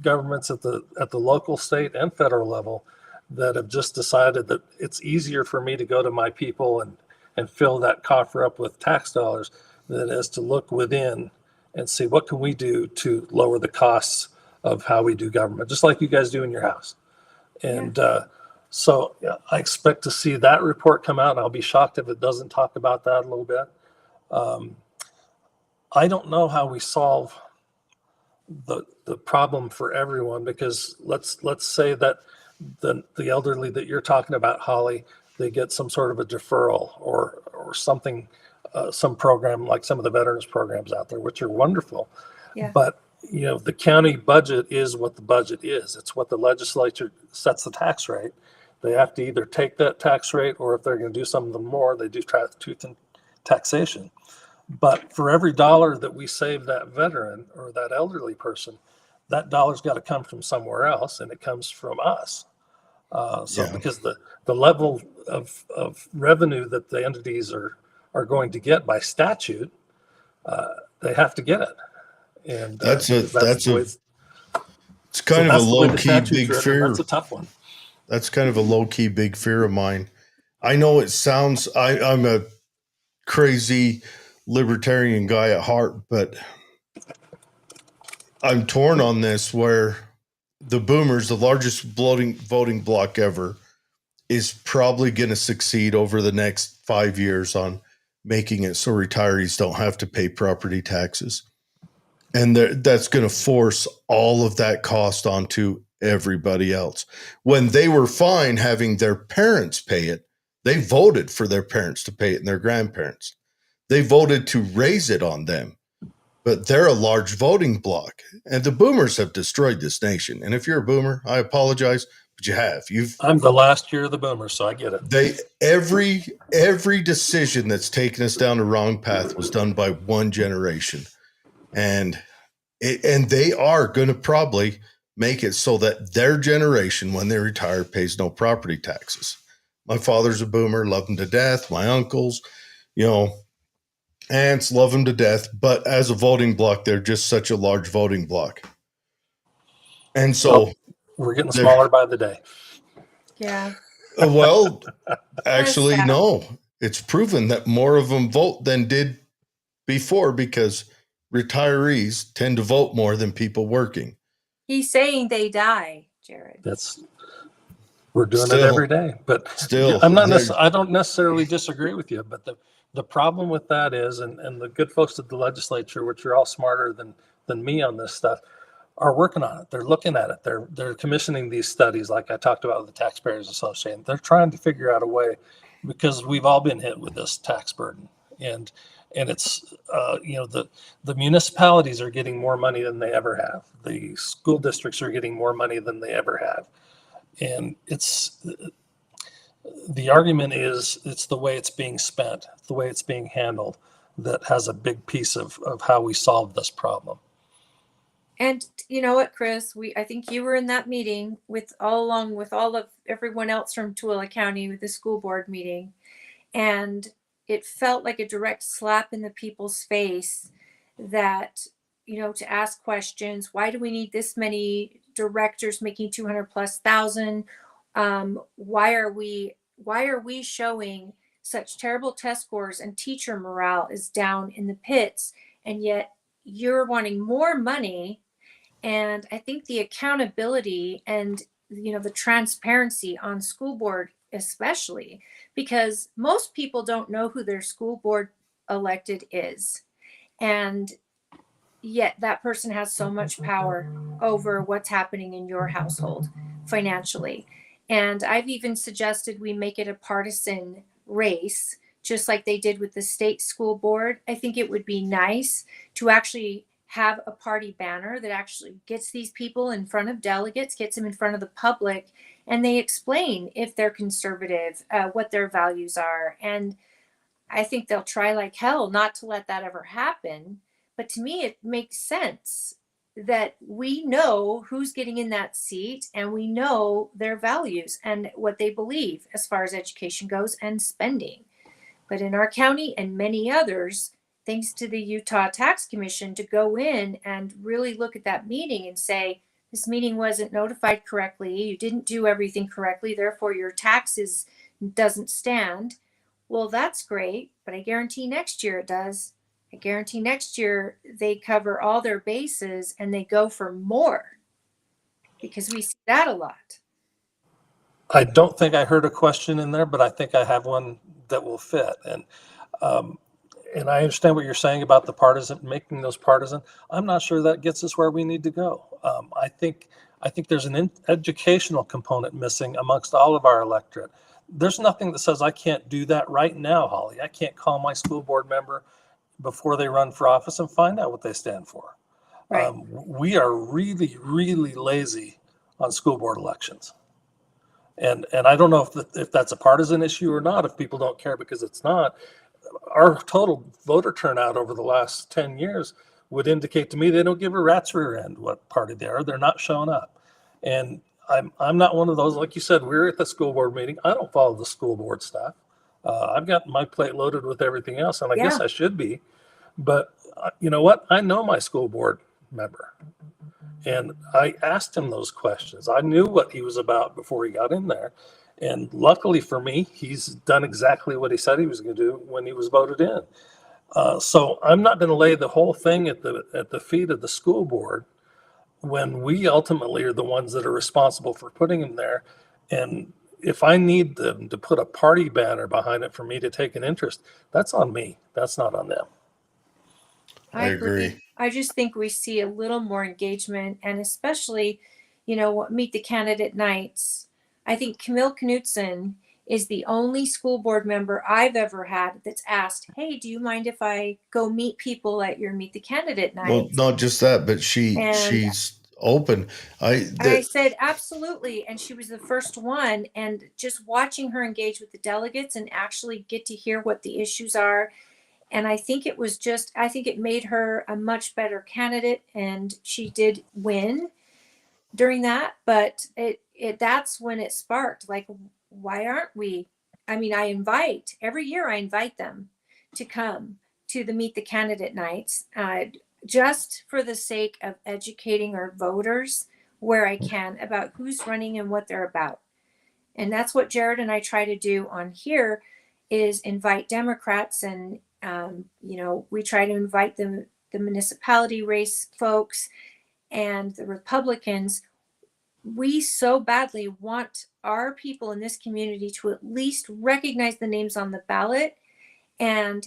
governments at the local, state, and federal level that have just decided that it's easier for me to go to my people and fill that coffer up with tax dollars than it is to look within and see what can we do to lower the costs of how we do government, just like you guys do in your house. And so I expect to see that report come out, and I'll be shocked if it doesn't talk about that a little bit. I don't know how we solve the problem for everyone, because let's say that the elderly that you're talking about, Holly, they get some sort of a deferral or something, some program like some of the veterans programs out there, which are wonderful. Yeah. But the county budget is what the budget is. It's what the legislature sets the tax rate. They have to either take that tax rate, or if they're going to do something more, they do tooth and taxation. But for every dollar that we save that veteran or that elderly person, that dollar's got to come from somewhere else, and it comes from us. Because the level of revenue that the entities are going to get by statute, they have to get it. And it's kind of a low-key big fear. That's a tough one. That's kind of a low-key big fear of mine. I know it sounds, I'm a crazy libertarian guy at heart, but I'm torn on this, where the boomers, the largest voting bloc ever, is probably going to succeed over the next 5 years on making it so retirees don't have to pay property taxes. And that's going to force all of that cost onto everybody else. When they were fine having their parents pay it, they voted for their parents to pay it and their grandparents. They voted to raise it on them. But they're a large voting bloc, and the boomers have destroyed this nation. And if you're a boomer, I apologize, but you have. I'm the last year of the boomers, so I get it. Every decision that's taken us down the wrong path was done by one generation, and they are going to probably make it so that their generation, when they retire, pays no property taxes. My father's a boomer, love him to death. My uncles, aunts love them to death, but as a voting bloc, they're just such a large voting bloc. And so we're getting smaller by the day. Yeah. Well, actually, no. It's proven that more of them vote than did before, because retirees tend to vote more than people working. He's saying they die, Jared. We're doing it every day, but still, I don't necessarily disagree with you, but the problem with that is, and the good folks at the legislature, which are all smarter than me on this stuff, are working on it. They're looking at it. They're commissioning these studies, like I talked about with the Taxpayers Association. They're trying to figure out a way, because we've all been hit with this tax burden, and it's the municipalities are getting more money than they ever have. The school districts are getting more money than they ever have, and the argument is it's the way it's being spent, the way it's being handled, that has a big piece of how we solve this problem. And you know what, Chris? I think you were in that meeting along with all of everyone else from Tooele County with the school board meeting, and it felt like a direct slap in the people's face that to ask questions. Why do we need this many directors making 200,000+? Why are we showing such terrible test scores, and teacher morale is down in the pits, and yet you're wanting more money? And I think the accountability and the transparency on school board, especially because most people don't know who their school board elected is. And yet that person has so much power over what's happening in your household financially. And I've even suggested we make it a partisan race, just like they did with the state school board. I think it would be nice to actually have a party banner that actually gets these people in front of delegates, gets them in front of the public, and they explain if they're conservative, what their values are. And I think they'll try like hell not to let that ever happen. But to me, it makes sense that we know who's getting in that seat and we know their values and what they believe as far as education goes and spending. But in our county and many others, thanks to the Utah Tax Commission, to go in and really look at that meeting and say, this meeting wasn't notified correctly, you didn't do everything correctly, therefore your taxes doesn't stand. Well, that's great, but I guarantee next year it does. I guarantee next year they cover all their bases and they go for more, because we see that a lot. I don't think I heard a question in there, but I think I have one that will fit. And I understand what you're saying about the partisan, making those partisan. I'm not sure that gets us where we need to go. I think there's an educational component missing amongst all of our electorate. There's nothing that says I can't do that right now, Holly. I can't call my school board member before they run for office and find out what they stand for. Right. We are really, really lazy on school board elections. And I don't know if that's a partisan issue or not, if people don't care, because it's not. Our total voter turnout over the last 10 years would indicate to me they don't give a rat's rear end what party they are. They're not showing up. And I'm not one of those, like you said, we're at the school board meeting. I don't follow the school board stuff. I've got my plate loaded with everything else, and I guess I should be. But you know what? I know my school board member. And I asked him those questions. I knew what he was about before he got in there. And luckily for me, he's done exactly what he said he was going to do when he was voted in. So I'm not going to lay the whole thing at the feet of the school board when we ultimately are the ones that are responsible for putting him there. And if I need them to put a party banner behind it for me to take an interest, that's on me. That's not on them. I agree. I just think we see a little more engagement, and especially, meet the candidate nights. I think Camille Knutson is the only school board member I've ever had that's asked, hey, do you mind if I go meet people at your meet the candidate night? Well, not just that, but she's open. I said, absolutely. And she was the first one. And just watching her engage with the delegates and actually get to hear what the issues are. And I think it made her a much better candidate, and she did win during that. But that's when it sparked, like, why aren't we? I mean, every year I invite them to come to the Meet the Candidate nights, just for the sake of educating our voters where I can about who's running and what they're about. And that's what Jared and I try to do on here, is invite Democrats, and we try to invite the municipality race folks and the Republicans. We so badly want our people in this community to at least recognize the names on the ballot, and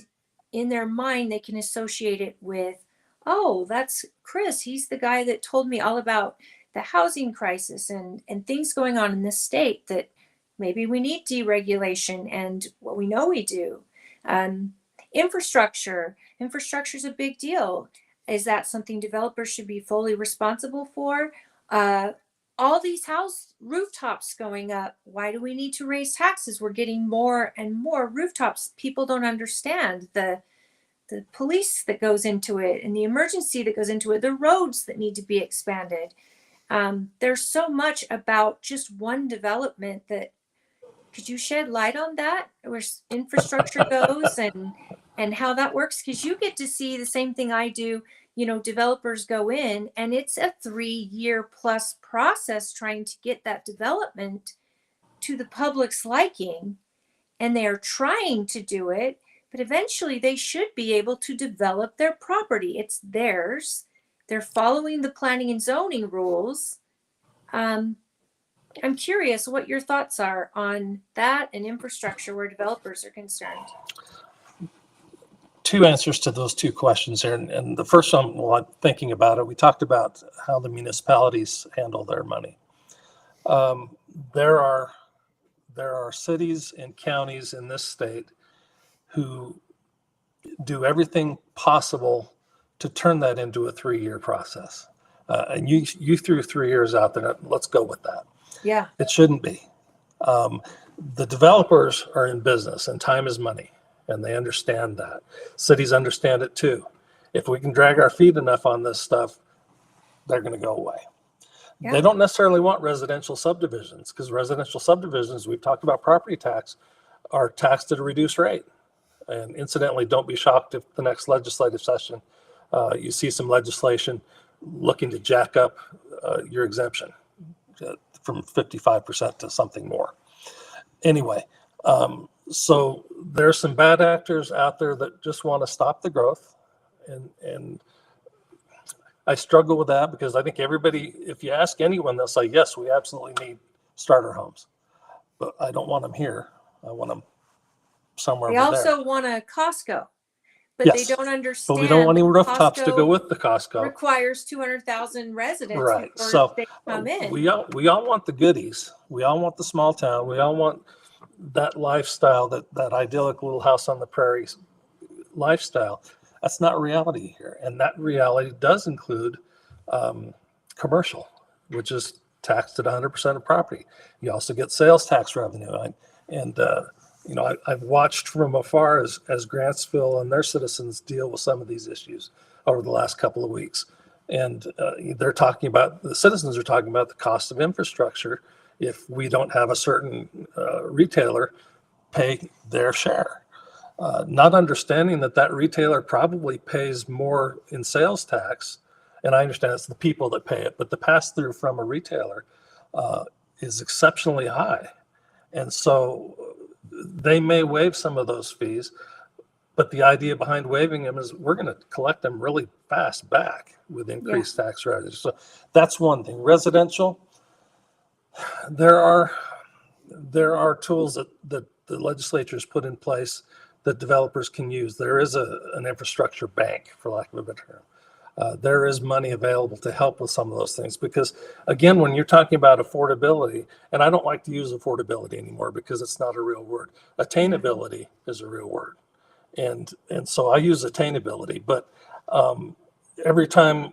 in their mind they can associate it with, oh, that's Chris. He's the guy that told me all about the housing crisis and things going on in this state, that maybe we need deregulation, and what we know we do. Infrastructure is a big deal. Is that something developers should be fully responsible for? All these house rooftops going up. Why do we need to raise taxes? We're getting more and more rooftops. People don't understand the police that goes into it, and the emergency that goes into it, the roads that need to be expanded. There's so much about just one development that, could you shed light on that, where infrastructure goes and how that works? Because you get to see the same thing I do. Developers go in, and it's a 3-year plus process trying to get that development to the public's liking, and they are trying to do it, but eventually they should be able to develop their property. It's theirs. They're following the planning and zoning rules. I'm curious what your thoughts are on that and infrastructure where developers are concerned. Two answers to those two questions here. And the first one, while I'm thinking about it, we talked about how the municipalities handle their money. There are cities and counties in this state who do everything possible to turn that into a 3-year process. And you threw 3 years out there. Let's go with that. Yeah. It shouldn't be. The developers are in business, and time is money, and they understand that. Cities understand it too. If we can drag our feet enough on this stuff, they're going to go away. Yeah. They don't necessarily want residential subdivisions, because residential subdivisions, we've talked about property tax, are taxed at a reduced rate. And incidentally, don't be shocked if the next legislative session, you see some legislation looking to jack up your exemption from 55% to something more. Anyway, so there's some bad actors out there that just want to stop the growth. And I struggle with that, because I think everybody, if you ask anyone, they'll say, yes, we absolutely need starter homes. But I don't want them here. I want them somewhere They over there. also want a Costco, but Yes, they don't understand. But we don't want any rooftops to go Costco with the Costco. requires 200,000 residents Right. before So they come in. we all want the goodies. We all want the small town. We all want that lifestyle, that idyllic little house on the prairie lifestyle. That's not reality here. And that reality does include commercial, which is taxed at 100% of property. You also get sales tax revenue. I've watched from afar as Grantsville and their citizens deal with some of these issues over the last couple of weeks. And the citizens are talking about the cost of infrastructure if we don't have a certain retailer pay their share. Not understanding that retailer probably pays more in sales tax. And I understand it's the people that pay it, but the pass through from a retailer is exceptionally high. And so they may waive some of those fees, but the idea behind waiving them is we're going to collect them really fast back with increased tax revenue. So that's one thing. Residential, there are tools that the legislature's put in place that developers can use. There is an infrastructure bank, for lack of a better term. There is money available to help with some of those things, because again, when you're talking about affordability, and I don't like to use affordability anymore because it's not a real word. Attainability is a real word. And so I use attainability, but every time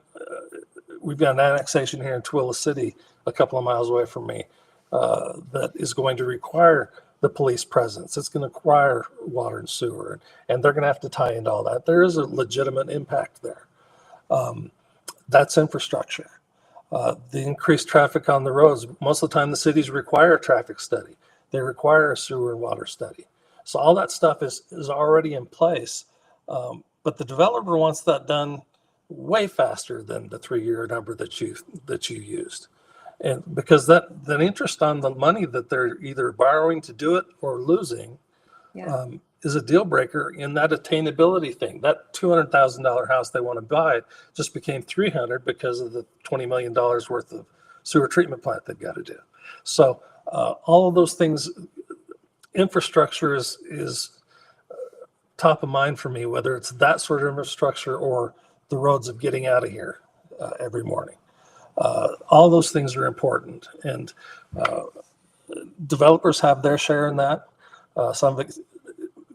we've got an annexation here in Tooele City, a couple of miles away from me, that is going to require the police presence. It's going to require water and sewer, and they're going to have to tie into all that. There is a legitimate impact there. That's infrastructure. The increased traffic on the roads, most of the time the cities require a traffic study. They require a sewer and water study. So all that stuff is already in place. But the developer wants that done way faster than the 3-year number that you used. And because that interest on the money that they're either borrowing to do it or losing is a deal breaker in that attainability thing. That $200,000 house they want to buy just became $300 because of the $20 million worth of sewer treatment plant they've got to do. So all of those things, infrastructure is top of mind for me, whether it's that sort of infrastructure or the roads of getting out of here every morning. All those things are important, and developers have their share in that. Some of it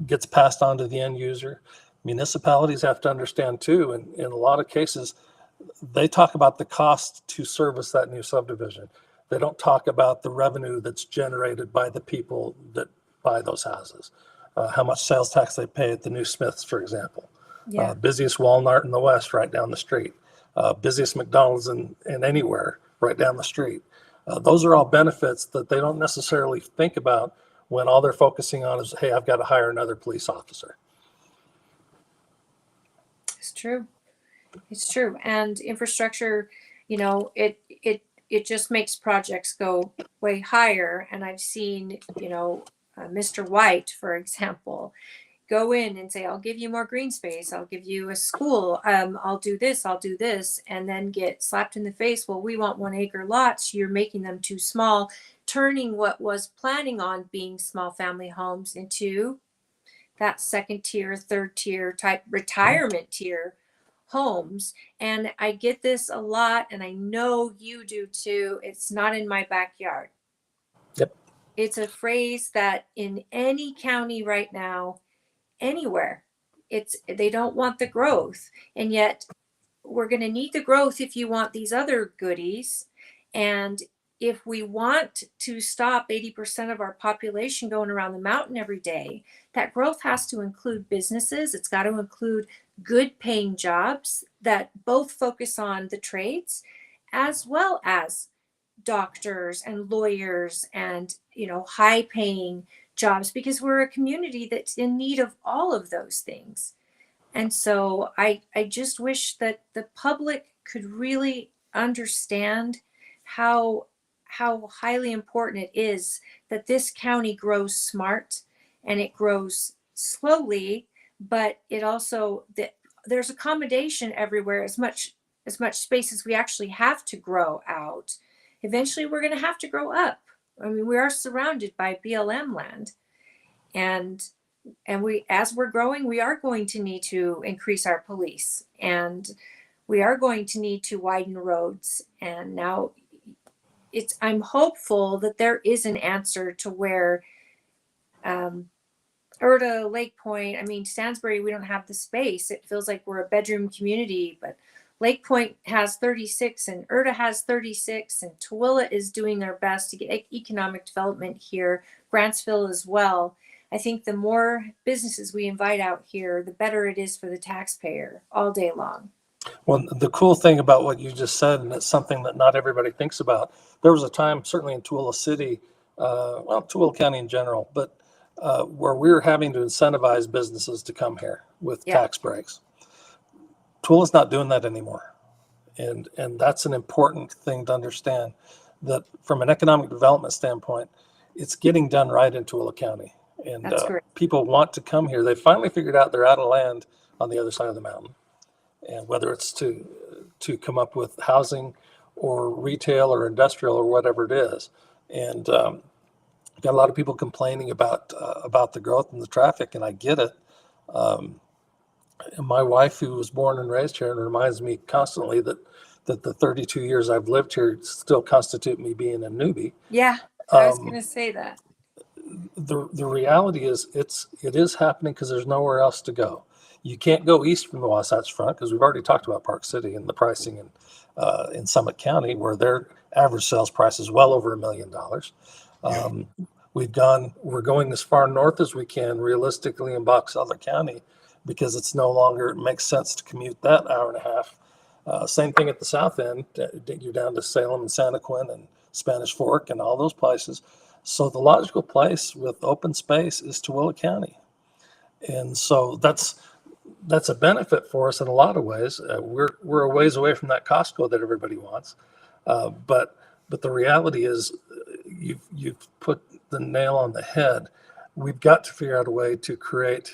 gets passed on to the end user. Municipalities have to understand too, and in a lot of cases, they talk about the cost to service that new subdivision. They don't talk about the revenue that's generated by the people that buy those houses. How much sales tax they pay at the new Smiths, for example. Busiest Walmart in the West, right down the street. Busiest McDonald's in anywhere, right down the street. Those are all benefits that they don't necessarily think about when all they're focusing on is, hey, I've got to hire another police officer. It's true. It's true. And infrastructure, it just makes projects go way higher. And I've seen, Mr. White, for example, go in and say, I'll give you more green space, I'll give you a school, I'll do this, and then get slapped in the face. Well, we want 1 acre lots. You're making them too small, turning what was planning on being small family homes into that second tier, third tier type retirement tier homes. And I get this a lot, and I know you do too. It's not in my backyard. Yep. It's a phrase that in any county right now, anywhere, they don't want the growth. And yet we're going to need the growth if you want these other goodies. And if we want to stop 80% of our population going around the mountain every day, that growth has to include businesses. It's got to include good paying jobs that both focus on the trades, as well as doctors and lawyers and, high paying jobs, because we're a community that's in need of all of those things. And so I just wish that the public could really understand how highly important it is that this county grows smart, and it grows slowly, but it also that there's accommodation everywhere, as much space as we actually have to grow out. Eventually we're going to have to grow up. I mean, we are surrounded by BLM land, and as we're growing, we are going to need to increase our police, and we are going to need to widen roads. And now I'm hopeful that there is an answer to where Erta, Lake Point, I mean, Stansbury, we don't have the space. It feels like we're a bedroom community, but Lake Point has 36 and Erta has 36, and Tooele is doing their best to get economic development here, Grantsville as well. I think the more businesses we invite out here, the better it is for the taxpayer all day long. Well, the cool thing about what you just said, and it's something that not everybody thinks about, there was a time, certainly in Tooele City, Tooele County in general, but where we were having to incentivize businesses to come here with tax breaks. Tooele's not doing that anymore. And that's an important thing to understand, that from an economic development standpoint, it's getting done right in Tooele County. And people want to come here. They finally figured out they're out of land on the other side of the mountain. And whether it's to come up with housing or retail or industrial or whatever it is. And got a lot of people complaining about the growth and the traffic, and I get it. And my wife, who was born and raised here, and reminds me constantly that the 32 years I've lived here still constitute me being a newbie. Yeah, I was going to say that. The reality is it is happening because there's nowhere else to go. You can't go east from the Wasatch Front, because we've already talked about Park City and the pricing in Summit County, where their average sales price is well over $1 million. We're going as far north as we can realistically in Box Elder County, because it makes sense to commute that hour and a half. Same thing at the south end. You're down to Salem and Santaquin and Spanish Fork and all those places. So the logical place with open space is Tooele County. And so that's a benefit for us in a lot of ways. We're a ways away from that Costco that everybody wants. But the reality is, you've put the nail on the head. We've got to figure out a way to create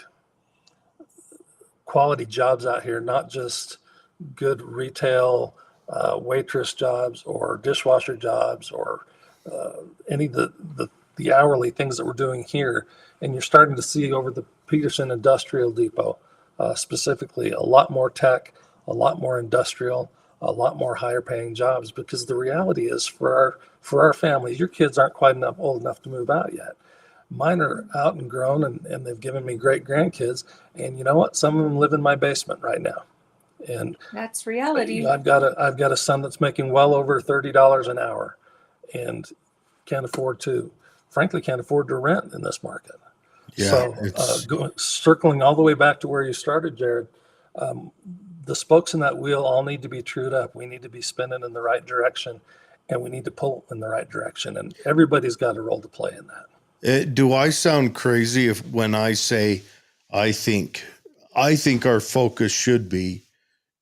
quality jobs out here, not just good retail waitress jobs or dishwasher jobs or any of the hourly things that we're doing here. And you're starting to see over the Peterson Industrial Depot, specifically, a lot more tech, a lot more industrial, a lot more higher paying jobs, because the reality is for our families, your kids aren't quite old enough to move out yet. Mine are out and grown, and they've given me great grandkids. And you know what? Some of them live in my basement right now. And that's reality. I've got a son that's making well over $30 an hour, and can't afford to rent in this market. Yeah, so circling all the way back to where you started, Jared, the spokes in that wheel all need to be trued up. We need to be spinning in the right direction, and we need to pull in the right direction. And everybody's got a role to play in that. Do I sound crazy when I say I think our focus should be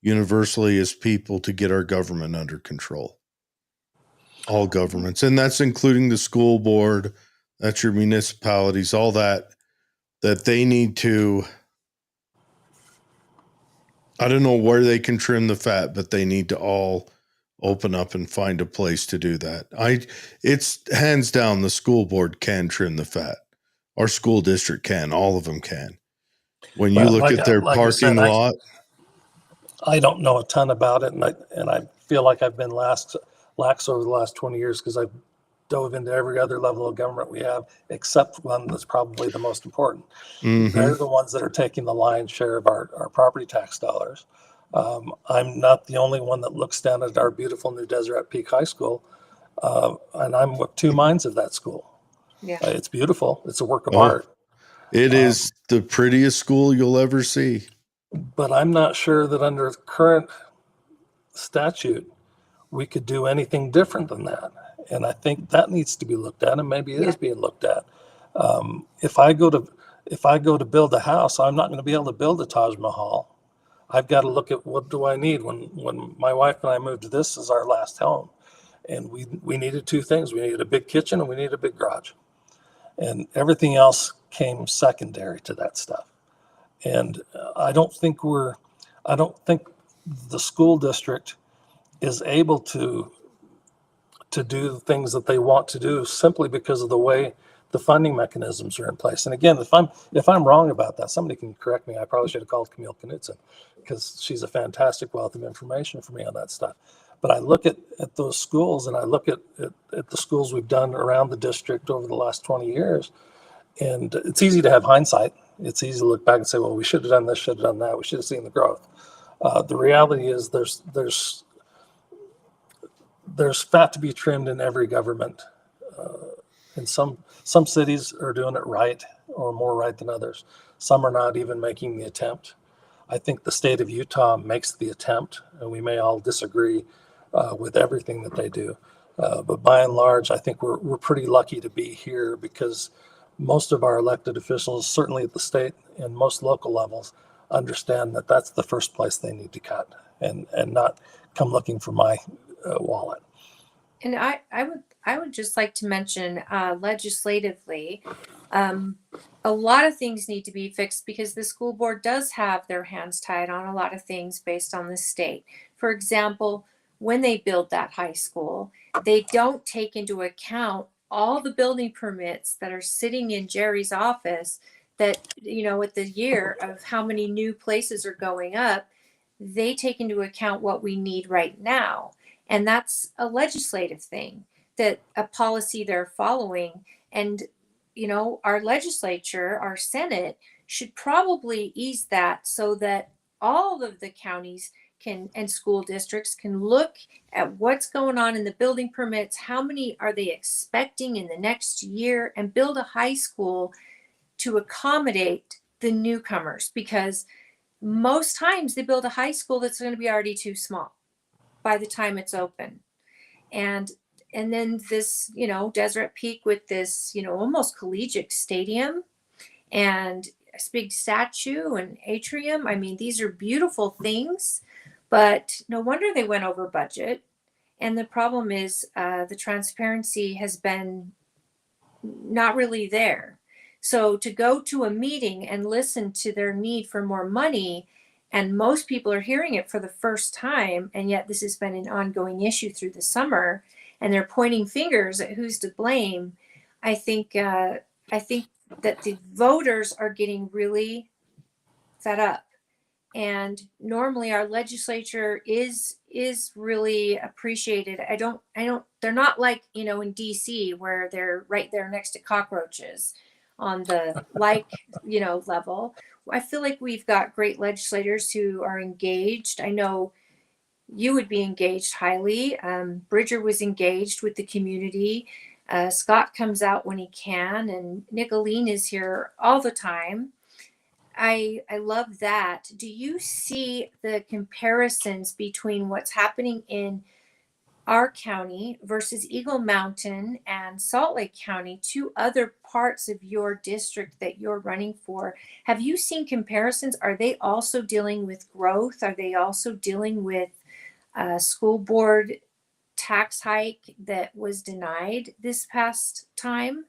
universally as people to get our government under control? All governments, and that's including the school board, that's your municipalities, all that that they need to, I don't know where they can trim the fat, but they need to all open up and find a place to do that. It's hands down, the school board can trim the fat. Our school district can, all of them can. When you look at their parking lot, I don't know a ton about it, and I feel like I've been lax over the last 20 years because I've dove into every other level of government we have, except one that's probably the most important. They're the ones that are taking the lion's share of our property tax dollars. I'm not the only one that looks down at our beautiful new Deseret Peak High School, and I'm of two minds of that school. Yeah. It's beautiful. It's a work of art. It is the prettiest school you'll ever see. But I'm not sure that under current statute, we could do anything different than that. And I think that needs to be looked at, and maybe it is being looked at. If I go to build a house, I'm not going to be able to build a Taj Mahal. I've got to look at what do I need. When my wife and I moved to this as our last home, and we needed two things. We needed a big kitchen and we needed a big garage. And everything else came secondary to that stuff. And I don't think the school district is able to do the things that they want to do simply because of the way the funding mechanisms are in place. And again, if I'm wrong about that, somebody can correct me. I probably should have called Camille Knutson because she's a fantastic wealth of information for me on that stuff. But I look at those schools, and I look at the schools we've done around the district over the last 20 years. And it's easy to have hindsight. It's easy to look back and say, well, we should have done this, should have done that. We should have seen the growth. The reality is there's fat to be trimmed in every government. And some cities are doing it right, or more right than others. Some are not even making the attempt. I think the state of Utah makes the attempt, and we may all disagree with everything that they do. But by and large, I think we're pretty lucky to be here because most of our elected officials, certainly at the state and most local levels, understand that that's the first place they need to cut, and not come looking for my wallet. And I would just like to mention legislatively, a lot of things need to be fixed because the school board does have their hands tied on a lot of things based on the state. For example, when they build that high school, they don't take into account all the building permits that are sitting in Jerry's office that, with the year of how many new places are going up, they take into account what we need right now. And that's a legislative thing, that a policy they're following. And, our legislature, our Senate should probably ease that so that all of the counties and school districts can look at what's going on in the building permits, how many are they expecting in the next year, and build a high school to accommodate the newcomers, because most times they build a high school that's going to be already too small by the time it's open. And then this, Deseret Peak with this, almost collegiate stadium and a big statue and atrium. I mean, these are beautiful things, but no wonder they went over budget. And the problem is the transparency has been not really there. So to go to a meeting and listen to their need for more money, and most people are hearing it for the first time, and yet this has been an ongoing issue through the summer, and they're pointing fingers at who's to blame. I think that the voters are getting really fed up. And normally our legislature is really appreciated. They're not like, in DC where they're right there next to cockroaches on the level. I feel like we've got great legislators who are engaged. I know you would be engaged highly. Bridger was engaged with the community. Scott comes out when he can, and Nicolene is here all the time. I love that. Do you see the comparisons between what's happening in our county versus Eagle Mountain and Salt Lake County, two other parts of your district that you're running for? Have you seen comparisons? Are they also dealing with growth? Are they also dealing with a school board tax hike that was denied this past time?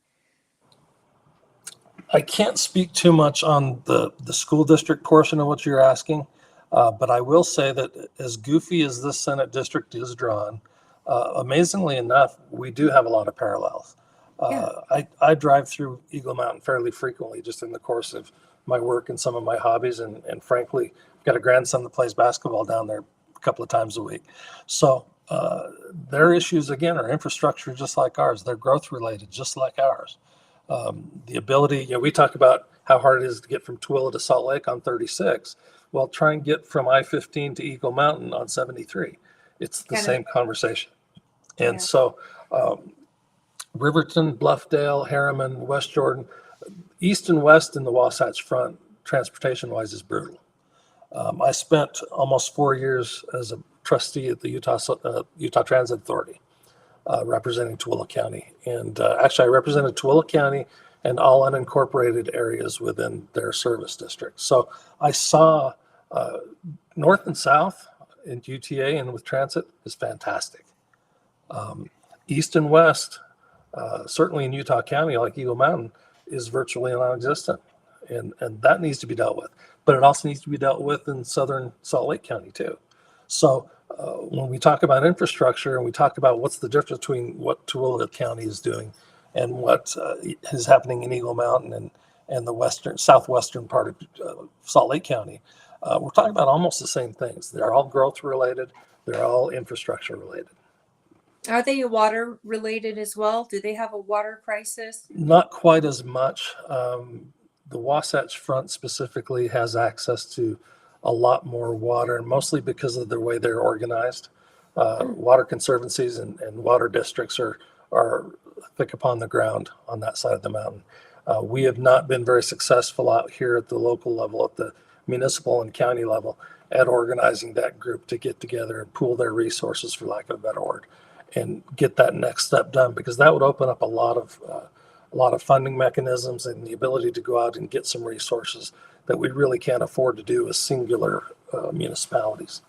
I can't speak too much on the school district portion of what you're asking, but I will say that as goofy as this Senate district is drawn, amazingly enough, we do have a lot of parallels. I drive through Eagle Mountain fairly frequently just in the course of my work and some of my hobbies. And frankly, I've got a grandson that plays basketball down there a couple of times a week. So their issues, again, are infrastructure just like ours. They're growth related just like ours. The ability, we talk about how hard it is to get from Tooele to Salt Lake on 36. Well, try and get from I-15 to Eagle Mountain on 73. It's the same conversation. And so Riverton, Bluffdale, Harriman, West Jordan, east and west in the Wasatch Front, transportation-wise, is brutal. I spent almost 4 years as a trustee at the Utah Transit Authority, representing Tooele County. And actually, I represented Tooele County and all unincorporated areas within their service district. So I saw north and south in UTA and with transit is fantastic. East and west, certainly in Utah County, like Eagle Mountain, is virtually non-existent. And that needs to be dealt with. But it also needs to be dealt with in southern Salt Lake County too. So when we talk about infrastructure and we talk about what's the difference between what Tooele County is doing and what is happening in Eagle Mountain and the southwestern part of Salt Lake County, we're talking about almost the same things. They're all growth related. They're all infrastructure related. Are they water related as well? Do they have a water crisis? Not quite as much. The Wasatch Front specifically has access to a lot more water, and mostly because of the way they're organized. Water conservancies and water districts are thick upon the ground on that side of the mountain. We have not been very successful out here at the local level, at the municipal and county level, at organizing that group to get together and pool their resources, for lack of a better word, and get that next step done, because that would open up a lot of funding mechanisms and the ability to go out and get some resources that we really can't afford to do as singular municipalities.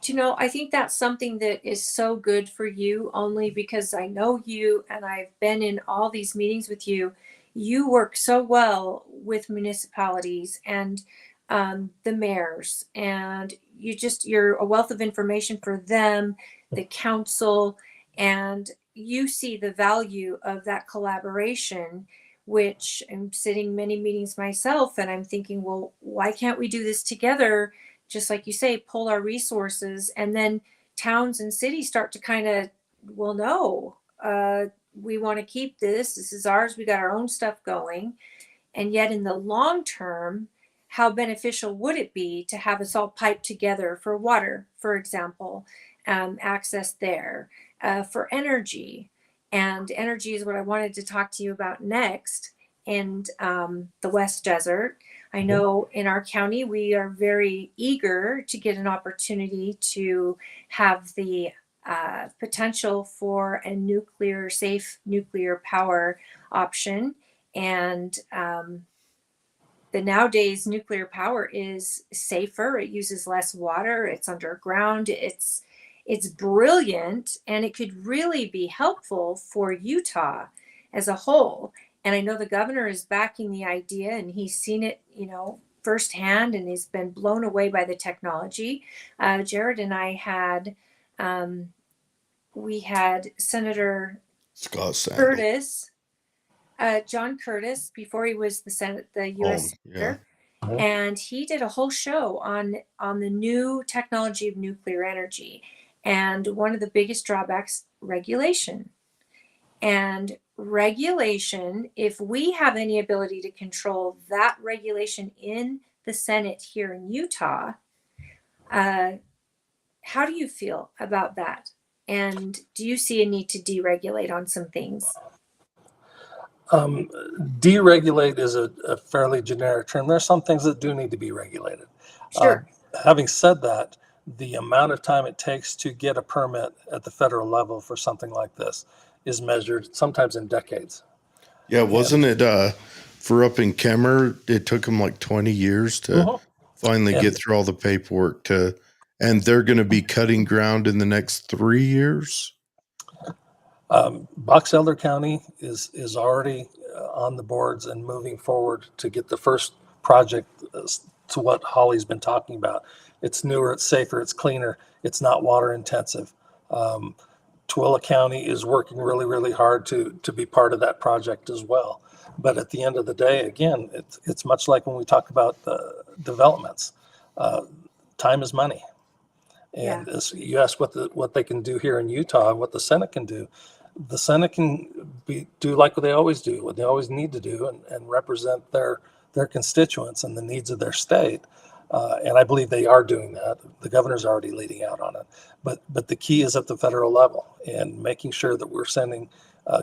Do you know, I think that's something that is so good for you, only because I know you and I've been in all these meetings with you. You work so well with municipalities and the mayors, and you're a wealth of information for them, the council, and you see the value of that collaboration, which I'm sitting many meetings myself and I'm thinking, well, why can't we do this together? Just like you say, pull our resources, and then towns and cities start to kind of, well, no, we want to keep this. This is ours. We got our own stuff going. And yet in the long term, how beneficial would it be to have us all piped together for water, for example, access there, for energy. And energy is what I wanted to talk to you about next in the West Desert. I know in our county, we are very eager to get an opportunity to have the potential for a safe nuclear power option. And the nowadays nuclear power is safer. It uses less water. It's underground. It's brilliant, and it could really be helpful for Utah as a whole. And I know the governor is backing the idea, and he's seen it, firsthand, and he's been blown away by the technology. Jared and I had, we had Senator Curtis, John Curtis, before he was the U.S. Senator. And he did a whole show on the new technology of nuclear energy. And one of the biggest drawbacks, regulation. And regulation, if we have any ability to control that regulation in the Senate here in Utah, how do you feel about that? And do you see a need to deregulate on some things? Deregulate is a fairly generic term. There are some things that do need to be regulated. Sure. Having said that, the amount of time it takes to get a permit at the federal level for something like this is measured sometimes in decades. Yeah, wasn't it for up in Kemmer, it took them like 20 years to finally get through all the paperwork and they're going to be cutting ground in the next 3 years? Box Elder County is already on the boards and moving forward to get the first project to what Holly's been talking about. It's newer, it's safer, it's cleaner, it's not water intensive. Tooele County is working really, really hard to be part of that project as well. But at the end of the day, again, it's much like when we talk about developments. Time is money. And Yeah. as you ask what they can do here in Utah, what the Senate can do. The Senate can do like what they always do, what they always need to do, and represent their constituents and the needs of their state. And I believe they are doing that. The governor's already leading out on it. But the key is at the federal level and making sure that we're sending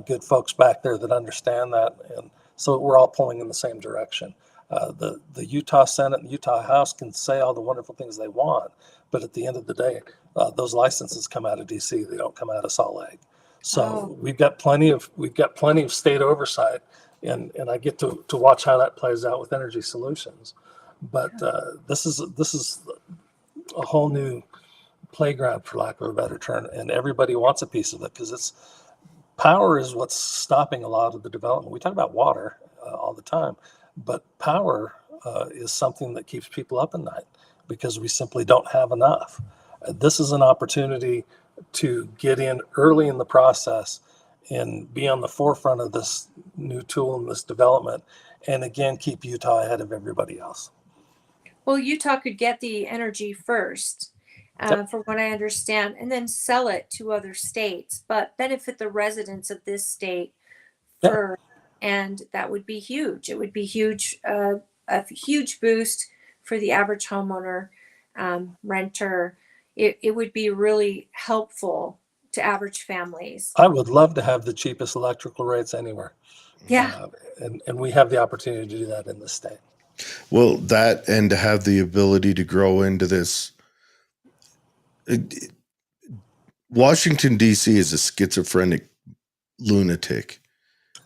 good folks back there that understand that, and so we're all pulling in the same direction. The Utah Senate and the Utah House can say all the wonderful things they want, but at the end of the day, those licenses come out of DC. They don't come out of Salt Lake. So we've got plenty of state oversight, and I get to watch how that plays out with Energy Solutions. But this is a whole new playground, for lack of a better term, and everybody wants a piece of it because power is what's stopping a lot of the development. We talk about water all the time, but power is something that keeps people up at night because we simply don't have enough. This is an opportunity to get in early in the process and be on the forefront of this new tool and this development, and again, keep Utah ahead of everybody else. Well, Utah could get the energy first, from what I understand, and then sell it to other states, but benefit the residents of this state first. And that would be huge. It would be huge, a huge boost for the average homeowner, renter. It would be really helpful to average families. I would love to have the cheapest electrical rates anywhere. Yeah. And we have the opportunity to do that in this state. Well, that, and to have the ability to grow into this. Washington, D.C. is a schizophrenic lunatic.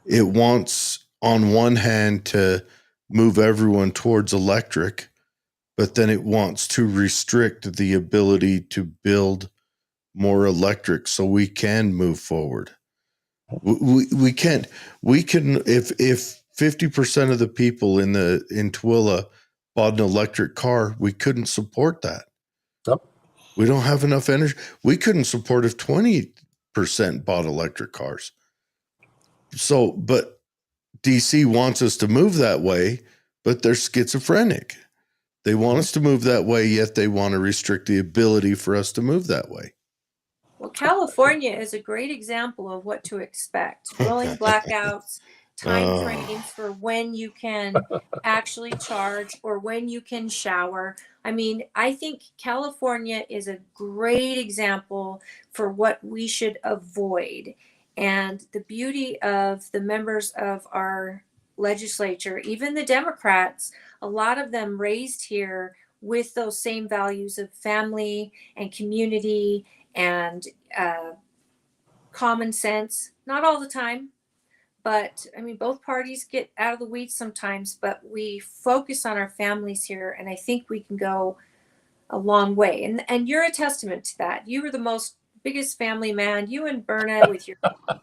It wants, on one hand, to move everyone towards electric, but then it wants to restrict the ability to build more electric so we can move forward. We can, if 50% of the people in Tooele bought an electric car, we couldn't support that. Yep. We don't have enough energy. We couldn't support if 20% bought electric cars. So, but DC wants us to move that way, but they're schizophrenic. They want us to move that way, yet they want to restrict the ability for us to move that way. Well, California is a great example of what to expect. Rolling blackouts, time frames for when you can actually charge or when you can shower. I mean, I think California is a great example for what we should avoid. And the beauty of the members of our legislature, even the Democrats, a lot of them raised here with those same values of family and community and common sense. Not all the time, but I mean, both parties get out of the weeds sometimes, but we focus on our families here, and I think we can go a long way. And you're a testament to that. You were the biggest family man, you and Berna, with your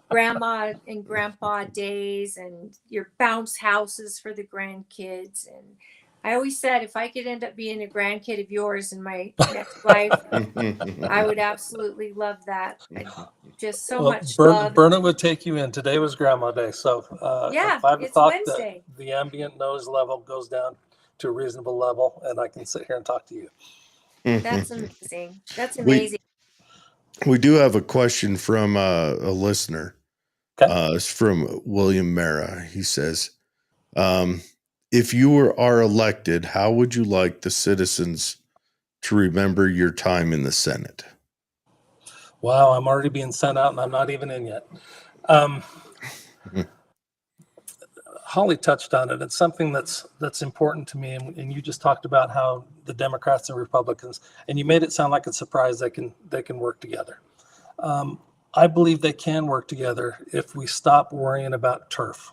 grandma and grandpa days and your bounce houses for the grandkids. And I always said, if I could end up being a grandkid of yours in my next life, I would absolutely love that. Just so much love. Berna would take you in. Today was Grandma Day, so yeah, if I it's thought Wednesday. that the ambient noise level goes down to a reasonable level, and I can sit here and talk to you. That's amazing. That's amazing. We do have a question from a listener. Okay. It's from William Mara. He says, if you are elected, how would you like the citizens to remember your time in the Senate? Wow, I'm already being sent out and I'm not even in yet. Holly touched on it. It's something that's important to me. And you just talked about how the Democrats and Republicans, and you made it sound like a surprise they can work together. I believe they can work together if we stop worrying about turf.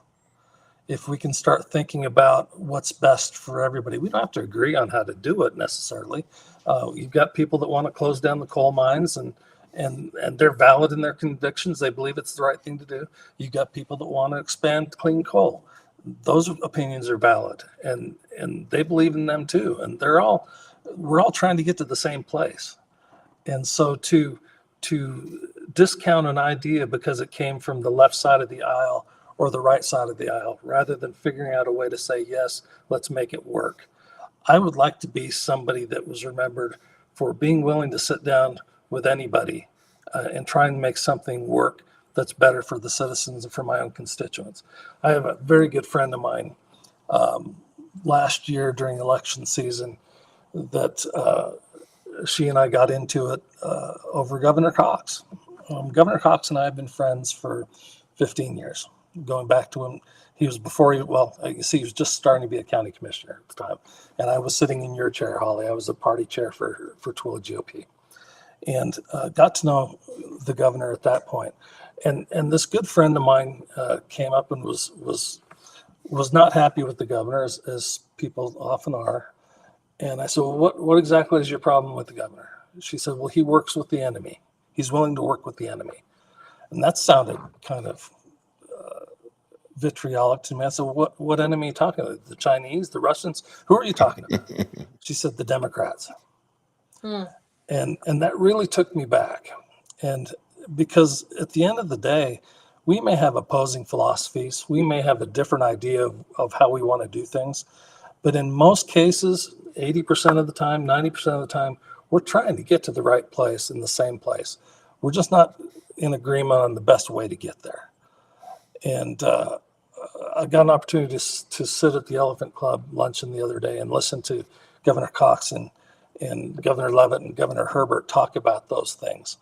If we can start thinking about what's best for everybody. We don't have to agree on how to do it necessarily. You've got people that want to close down the coal mines, and and they're valid in their convictions. They believe it's the right thing to do. You've got people that want to expand clean coal. Those opinions are valid, and they believe in them too. And we're all trying to get to the same place. And so to discount an idea because it came from the left side of the aisle or the right side of the aisle, rather than figuring out a way to say, yes, let's make it work. I would like to be somebody that was remembered for being willing to sit down with anybody and try and make something work that's better for the citizens and for my own constituents. I have a very good friend of mine last year during election season that she and I got into it over Governor Cox. Governor Cox and I have been friends for 15 years, going back to when he was he was just starting to be a county commissioner at the time. And I was sitting in your chair, Holly. I was the party chair for Tooele GOP. And got to know the governor at that point. And this good friend of mine came up and was not happy with the governor, as people often are. And I said, well, what exactly is your problem with the governor? She said, well, he works with the enemy. He's willing to work with the enemy. And that sounded kind of vitriolic to me. I said, well, what enemy are you talking about? The Chinese, the Russians? Who are you talking about? She said, the Democrats. And that really took me back. And because at the end of the day, we may have opposing philosophies. We may have a different idea of how we want to do things. But in most cases, 80% of the time, 90% of the time, we're trying to get to the right place in the same place. We're just not in agreement on the best way to get there. And I got an opportunity to sit at the Elephant Club luncheon the other day and listen to Governor Cox and Governor Levitt and Governor Herbert talk about those things.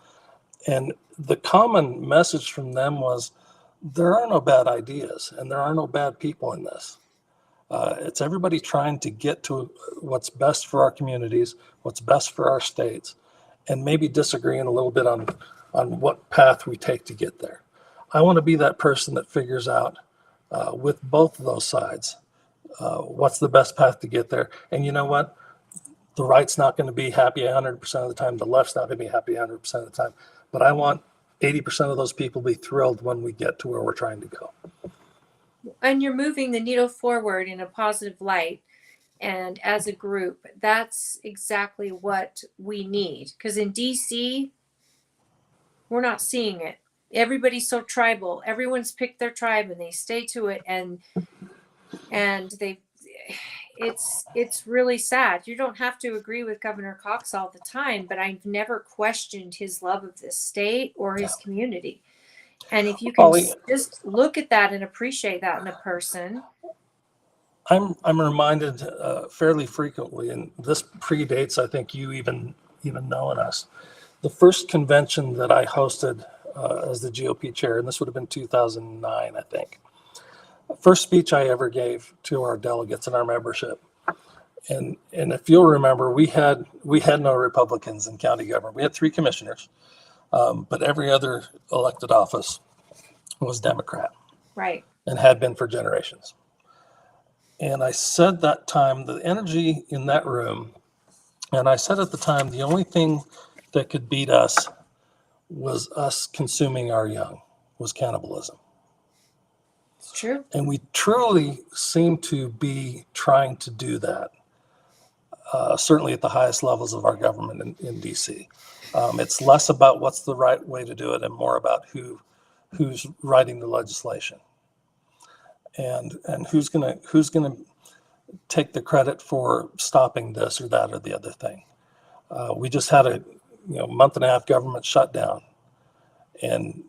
And the common message from them was, there are no bad ideas and there are no bad people in this. It's everybody trying to get to what's best for our communities, what's best for our states, and maybe disagreeing a little bit on what path we take to get there. I want to be that person that figures out with both of those sides what's the best path to get there. And you know what? The right's not going to be happy 100% of the time. The left's not going to be happy 100% of the time. But I want 80% of those people to be thrilled when we get to where we're trying to go. And you're moving the needle forward in a positive light. And as a group, that's exactly what we need. Because in DC, we're not seeing it. Everybody's so tribal. Everyone's picked their tribe and they stay to it. And it's really sad. You don't have to agree with Governor Cox all the time, but I've never questioned his love of this state or his community. And if you can just look at that and appreciate that in a person. I'm reminded fairly frequently, and this predates, I think, you even knowing us. The first convention that I hosted as the GOP chair, and this would have been 2009, I think. First speech I ever gave to our delegates and our membership. And if you'll remember, we had no Republicans in county government. We had 3 commissioners, but every other elected office was Democrat. Right. And had been for generations. And I said that time, the energy in that room, and I said at the time, the only thing that could beat us was us consuming our young, was cannibalism. It's true. And we truly seem to be trying to do that, certainly at the highest levels of our government in DC. It's less about what's the right way to do it and more about who's writing the legislation and who's gonna take the credit for stopping this or that or the other thing. We just had a month and a half government shutdown, and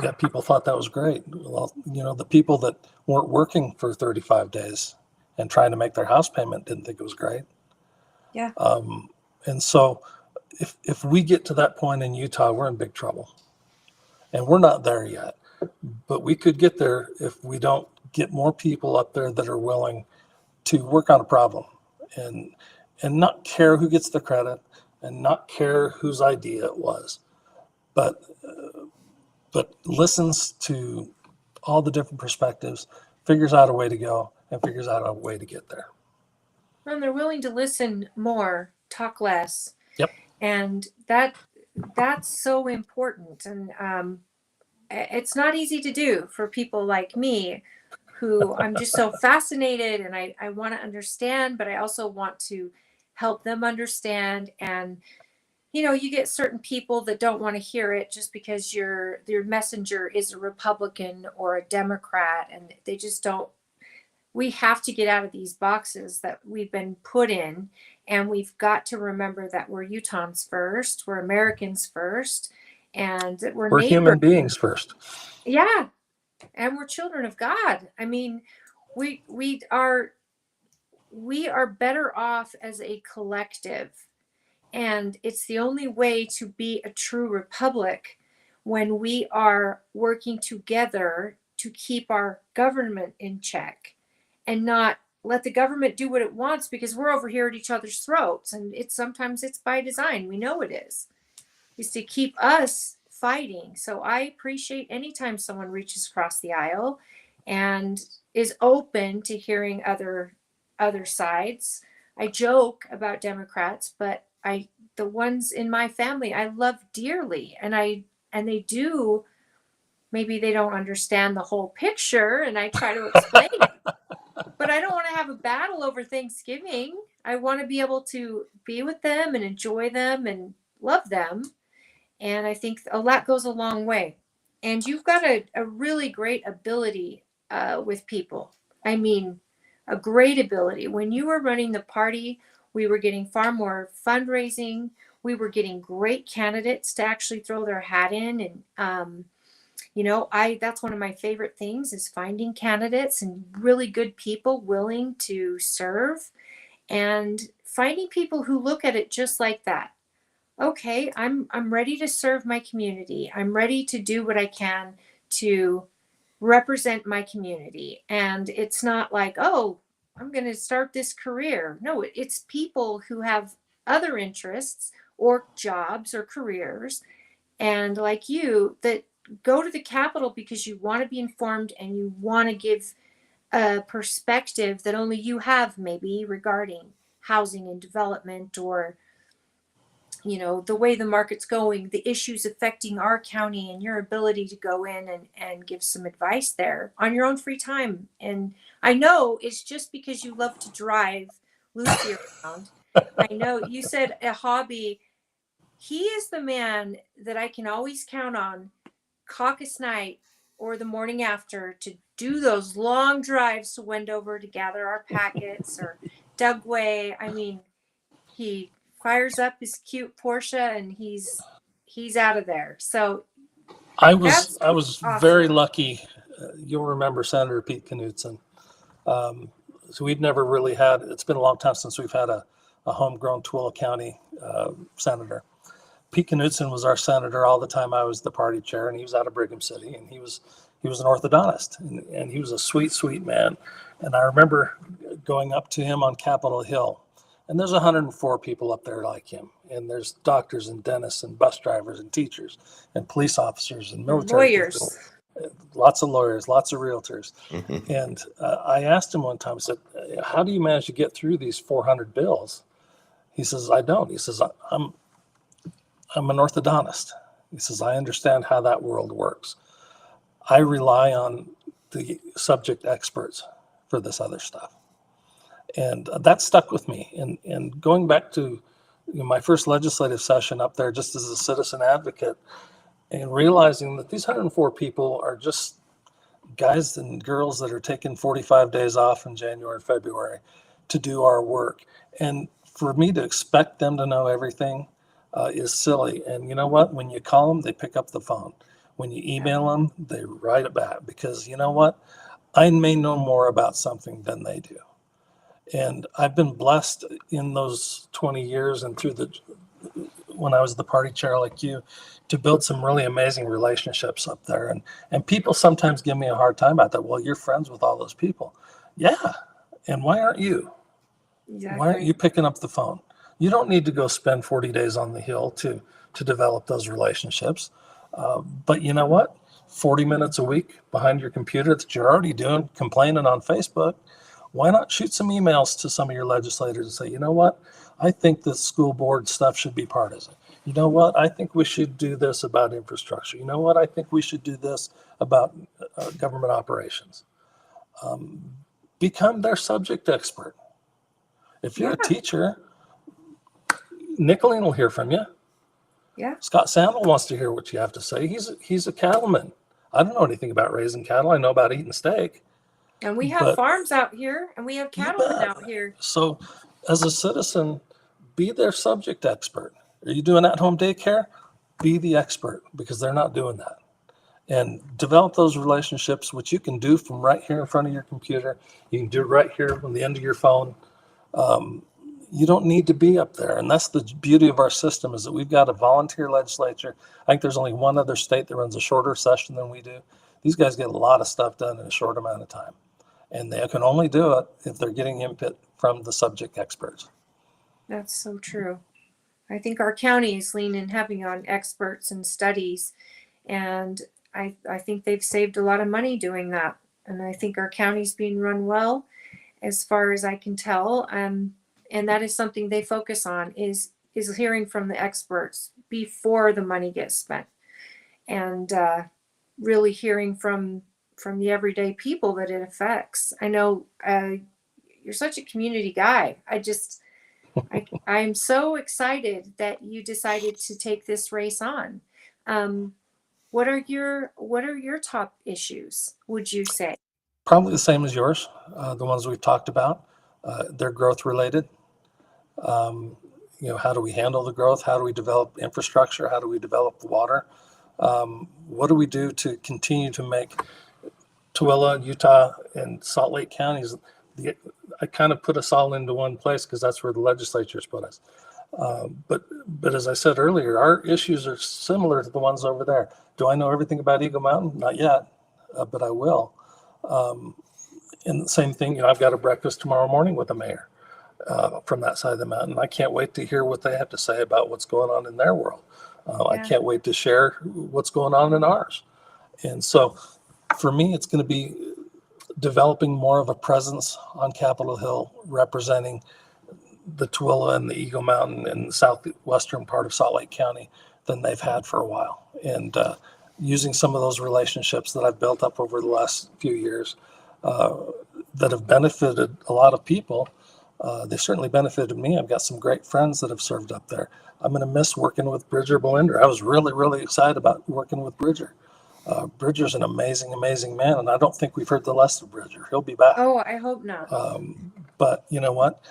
yet people thought that was great. Well, the people that weren't working for 35 days and trying to make their house payment didn't think it was great. Yeah. And so if we get to that point in Utah, we're in big trouble. And we're not there yet. But we could get there if we don't get more people up there that are willing to work on a problem and not care who gets the credit and not care whose idea it was, but listens to all the different perspectives, figures out a way to go, and figures out a way to get there. And they're willing to listen more, talk less. Yep. And that that's so important. And it's not easy to do for people like me, who I'm just so fascinated, and I want to understand, but I also want to help them understand. And you get certain people that don't want to hear it just because your messenger is a Republican or a Democrat, and they just don't. We have to get out of these boxes that we've been put in, and we've got to remember that we're Utahns first, we're Americans first, and that we're human neighbors. beings first. Yeah, and we're children of God. I mean, we are better off as a collective. And it's the only way to be a true republic, when we are working together to keep our government in check and not let the government do what it wants, because we're over here at each other's throats. And sometimes it's by design. We know it is to keep us fighting. So I appreciate anytime someone reaches across the aisle and is open to hearing other sides. I joke about Democrats, but the ones in my family I love dearly, and they do. Maybe they don't understand the whole picture, and I try to explain it. But I don't want to have a battle over Thanksgiving. I want to be able to be with them and enjoy them and love them. And I think that goes a long way. And you've got a really great ability with people. I mean, a great ability. When you were running the party, we were getting far more fundraising. We were getting great candidates to actually throw their hat in. And, that's one of my favorite things, is finding candidates and really good people willing to serve, and finding people who look at it just like that. Okay, I'm ready to serve my community. I'm ready to do what I can to represent my community. And it's not like, oh, I'm going to start this career. No, it's people who have other interests or jobs or careers, and like you, that go to the Capitol because you want to be informed and you want to give a perspective that only you have, maybe regarding housing and development, or the way the market's going, the issues affecting our county, and your ability to go in and give some advice there on your own free time. And I know it's just because you love to drive Lucy around. I know you said a hobby. He is the man that I can always count on, caucus night or the morning after, to do those long drives to Wendover to gather our packets, or Dugway. I mean, he fires up his cute Porsche and he's out of there. So I was awesome. very lucky. You'll remember Senator Pete Knudsen. So we've never really had. It's been a long time since we've had a homegrown Tooele County senator. Pete Knudsen was our senator all the time I was the party chair, and he was out of Brigham City, and he was an orthodontist, and he was a sweet man. And I remember going up to him on Capitol Hill, and there's 104 people up there like him, and there's doctors and dentists and bus drivers and teachers and police officers and military people, lots of lawyers, lots of realtors. Mm-hmm. And I asked him one time, I said, how do you manage to get through these 400 bills? He says, I don't. He says, I'm an orthodontist. He says, I understand how that world works. I rely on the subject experts for this other stuff. And that stuck with me. And going back to my first legislative session up there, just as a citizen advocate, and realizing that these 104 people are just guys and girls that are taking 45 days off in January and February to do our work. And for me to expect them to know everything is silly. And you know what? When you call them, they pick up the phone. When you email them, they write it back, because you know what? I may know more about something than they do. And I've been blessed in those 20 years and when I was the party chair like you, to build some really amazing relationships up there. And people sometimes give me a hard time about that. Well, you're friends with all those people. Yeah. And why aren't you? Exactly. Why aren't you picking up the phone? You don't need to go spend 40 days on the Hill to develop those relationships. But you know what? 40 minutes a week behind your computer that you're already doing, complaining on Facebook. Why not shoot some emails to some of your legislators and say, you know what? I think the school board stuff should be partisan. You know what? I think we should do this about infrastructure. You know what? I think we should do this about government operations. Become their subject expert. If you're a teacher, Nicolene will hear from you. Yeah. Scott Sandel wants to hear what you have to say. He's a cattleman. I don't know anything about raising cattle. I know about eating steak. And we have But- farms out here, and we have You cattlemen bet. out here. So, as a citizen, be their subject expert. Are you doing at-home daycare? Be the expert, because they're not doing that. And develop those relationships, which you can do from right here in front of your computer. You can do it right here on the end of your phone. You don't need to be up there. And that's the beauty of our system, is that we've got a volunteer legislature. I think there's only one other state that runs a shorter session than we do. These guys get a lot of stuff done in a short amount of time. And they can only do it if they're getting input from the subject experts. That's so true. I think our county is leaning heavy on experts and studies, and I think they've saved a lot of money doing that. And I think our county's being run well, as far as I can tell. And that is something they focus on, is hearing from the experts before the money gets spent, and really hearing from the everyday people that it affects. I know you're such a community guy. I'm so excited that you decided to take this race on. What are your top issues, would you say? Probably the same as yours, the ones we've talked about. They're growth related. How do we handle the growth? How do we develop infrastructure? How do we develop the water? What do we do to continue to make Tooele, Utah, and Salt Lake counties? I kind of put us all into one place because that's where the legislature's put us. But as I said earlier, our issues are similar to the ones over there. Do I know everything about Eagle Mountain? Not yet, but I will. And the same thing, I've got a breakfast tomorrow morning with the mayor from that side of the mountain. I can't wait to hear what they have to say about what's going on in their world. I can't wait to share what's going on in ours. And so for me, it's going to be developing more of a presence on Capitol Hill, representing the Tooele and the Eagle Mountain and the southwestern part of Salt Lake County than they've had for a while. And using some of those relationships that I've built up over the last few years that have benefited a lot of people. They certainly benefited me. I've got some great friends that have served up there. I'm going to miss working with Bridger Belinder. I was really, really excited about working with Bridger. Bridger's an amazing, amazing man, and I don't think we've heard the less of Bridger. He'll be back. Oh, I hope not. But you know what?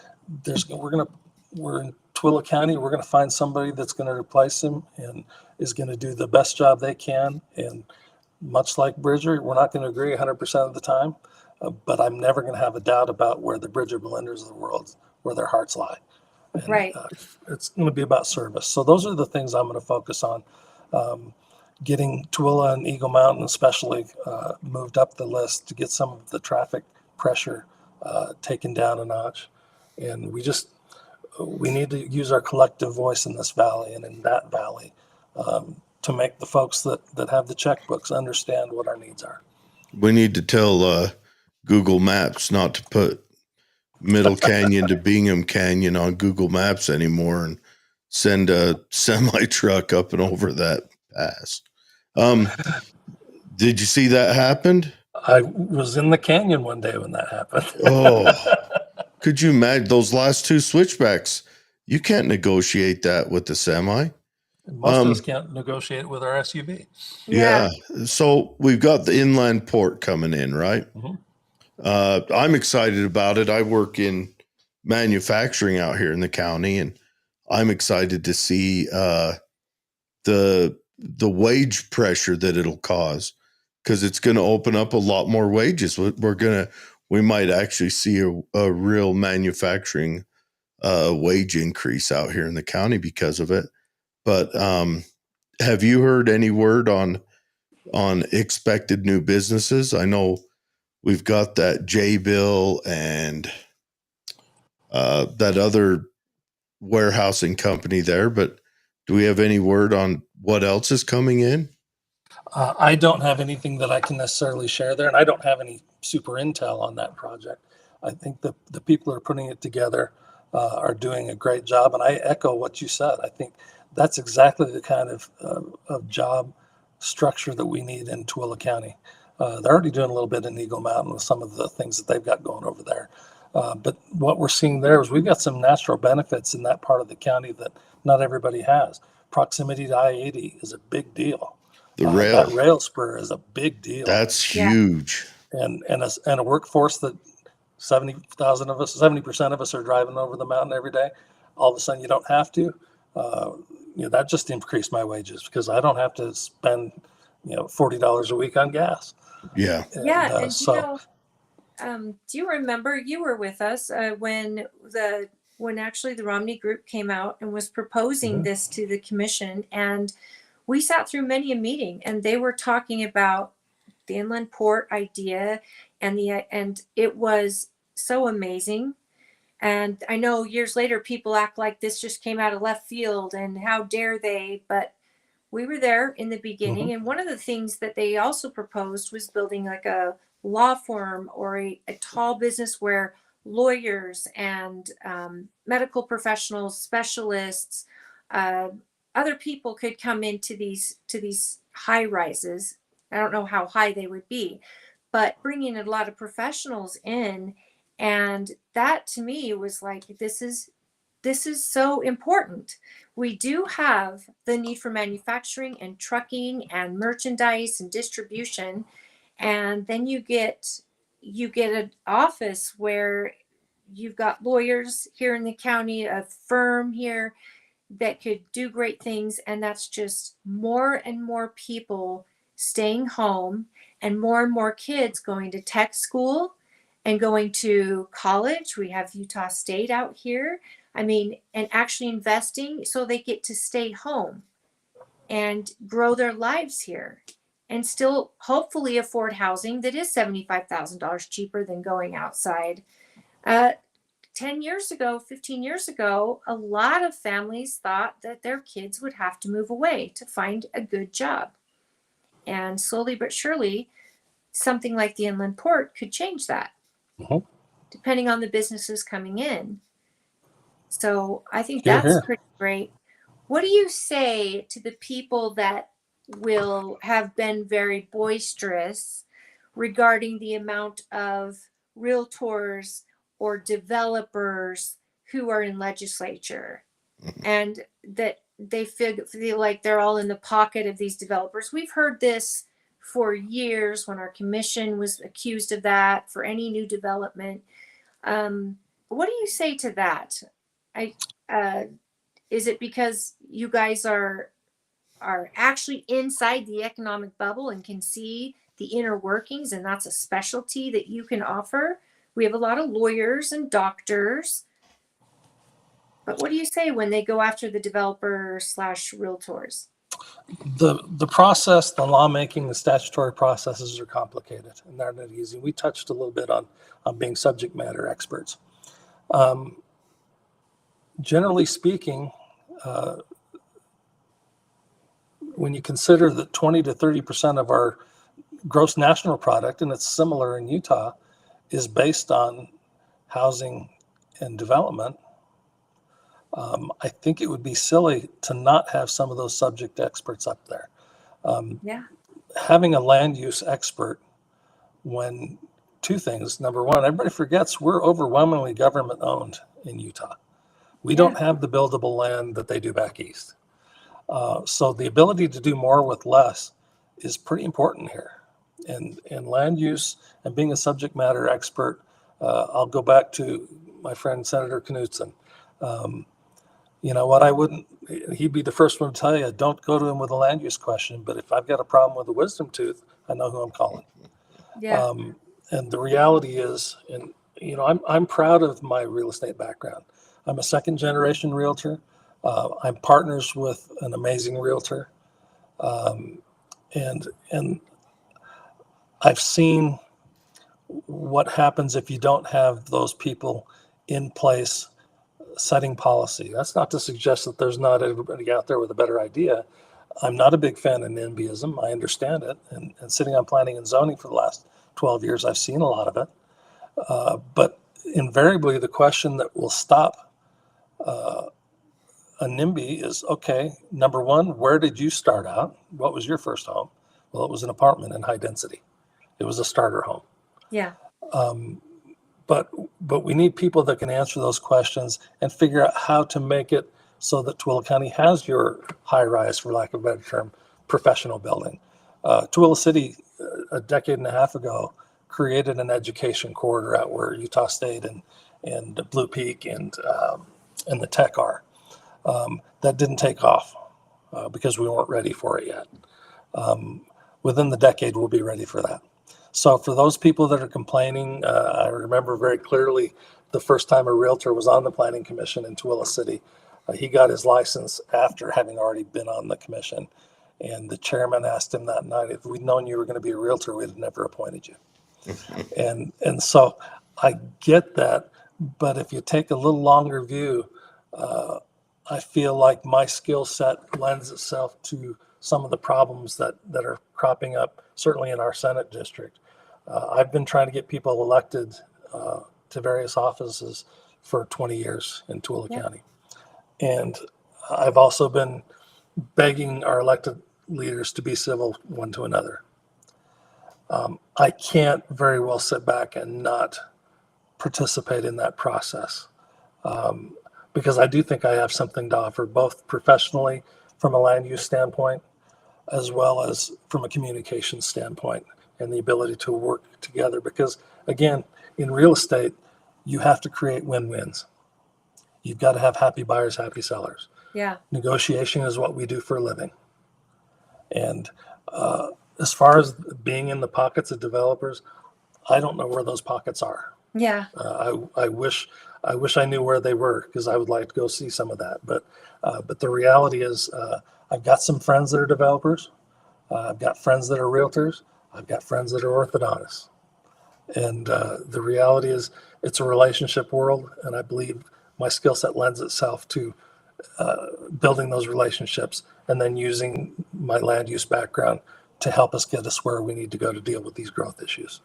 We're in Tooele County. We're going to find somebody that's going to replace him and is going to do the best job they can. And much like Bridger, we're not going to agree 100% of the time, but I'm never going to have a doubt about where the Bridger Belinders of the world, where their hearts lie. And, right. It's going to be about service. So those are the things I'm going to focus on. Getting Tooele and Eagle Mountain especially moved up the list to get some of the traffic pressure taken down a notch. And we need to use our collective voice in this valley and in that valley to make the folks that have the checkbooks understand what our needs are. We need to tell Google Maps not to put Middle Canyon to Bingham Canyon on Google Maps anymore and send a semi truck up and over that pass. Did you see that happened? I was in the canyon one day when that happened. Oh, could you imagine those last two switchbacks? You can't negotiate that with the semi. Most of us can't negotiate with our SUV. Yeah. So we've got the inland port coming in, right? Mm-hmm. I'm excited about it. I work in manufacturing out here in the county, and I'm excited to see the wage pressure that it'll cause, because it's going to open up a lot more wages. We might actually see a real manufacturing wage increase out here in the county because of it. But have you heard any word on expected new businesses? I know we've got that J Bill and that other warehousing company there, but do we have any word on what else is coming in? I don't have anything that I can necessarily share there, and I don't have any super intel on that project. I think the people who are putting it together are doing a great job, and I echo what you said. I think That's exactly the kind of job structure that we need in Tooele County. They're already doing a little bit in Eagle Mountain with some of the things that they've got going over there. But what we're seeing there is we've got some natural benefits in that part of the county that not everybody has. Proximity to I-80 is a big deal. The rail. That rail spur is a big deal. That's huge. And a workforce that 70% of us are driving over the mountain every day. All of a sudden, you don't have to. That just increased my wages because I don't have to spend, $40 a week on gas. Yeah. Do you remember you were with us when actually the Romney Group came out and was proposing this to the commission, and we sat through many a meeting, and they were talking about the inland port idea, and it was so amazing. And I know years later people act like this just came out of left field and how dare they, but we were there in the beginning. And one of the things that they also proposed was building like a law firm or a tall business where lawyers and medical professionals, specialists, other people could come into these high rises. I don't know how high they would be, but bringing a lot of professionals in. And that to me was like, this is so important. We do have the need for manufacturing and trucking and merchandise and distribution. And then you get an office where you've got lawyers here in the county, a firm here that could do great things. And that's just more and more people staying home and more kids going to tech school and going to college. We have Utah State out here. I mean, and actually investing so they get to stay home and grow their lives here and still hopefully afford housing that is $75,000 cheaper than going outside. 10 years ago, 15 years ago, a lot of families thought that their kids would have to move away to find a good job. And slowly but surely, something like the inland port could change that, depending on the businesses coming in. So I think that's pretty great. What do you say to the people that will have been very boisterous regarding the amount of realtors or developers who are in legislature and that they feel like they're all in the pocket of these developers? We've heard this for years when our commission was accused of that for any new development. What do you say to that? Is it because you guys are actually inside the economic bubble and can see the inner workings, and that's a specialty that you can offer? We have a lot of lawyers and doctors, but what do you say when they go after the developer/realtors? The process, the lawmaking, the statutory processes are complicated and they're not easy. We touched a little bit on being subject matter experts. Generally speaking, when you consider that 20 to 30% of our gross national product, and it's similar in Utah, is based on housing and development, I think it would be silly to not have some of those subject experts up there. Having a land use expert, when two things. Number one, everybody forgets we're overwhelmingly government owned in Utah. We don't have the buildable land that they do back east. So the ability to do more with less is pretty important here. And land use and being a subject matter expert, I'll go back to my friend Senator Knudsen. You know what, he'd be the first one to tell you, don't go to him with a land use question, but if I've got a problem with a wisdom tooth, I know who I'm calling. And the reality is, and I'm proud of my real estate background. I'm a second generation realtor. I'm partners with an amazing realtor. And I've seen what happens if you don't have those people in place setting policy. That's not to suggest that there's not everybody out there with a better idea. I'm not a big fan of NIMBYism. I understand it. And sitting on planning and zoning for the last 12 years, I've seen a lot of it. But invariably, the question that will stop a NIMBY is, okay, number one, where did you start out? What was your first home? Well, it was an apartment in high density. It was a starter home. Yeah. But we need people that can answer those questions and figure out how to make it so that Tooele County has your high rise, for lack of a better term, professional building. Tooele City, a decade and a half ago, created an education corridor out where Utah State and Blue Peak and the Tech are. That didn't take off because we weren't ready for it yet. Within the decade, we'll be ready for that. So for those people that are complaining, I remember very clearly the first time a realtor was on the planning commission in Tooele City. He got his license after having already been on the commission. And the chairman asked him that night, if we'd known you were going to be a realtor, we'd have never appointed you. And so I get that. But if you take a little longer view, I feel like my skill set lends itself to some of the problems that are cropping up, certainly in our Senate district. I've been trying to get people elected to various offices for 20 years in Tooele County. And I've also been begging our elected leaders to be civil one to another. I can't very well sit back and not participate in that process because I do think I have something to offer, both professionally from a land use standpoint, as well as from a communication standpoint and the ability to work together. Because again, in real estate, you have to create win-wins. You've got to have happy buyers, happy sellers. Yeah. Negotiation is what we do for a living. And as far as being in the pockets of developers, I don't know where those pockets are. Yeah. I wish I knew where they were, because I would like to go see some of that. But the reality is, I've got some friends that are developers. I've got friends that are realtors. I've got friends that are orthodontists. And the reality is, it's a relationship world, and I believe my skill set lends itself to building those relationships and then using my land use background to help us get us where we need to go to deal with these growth issues.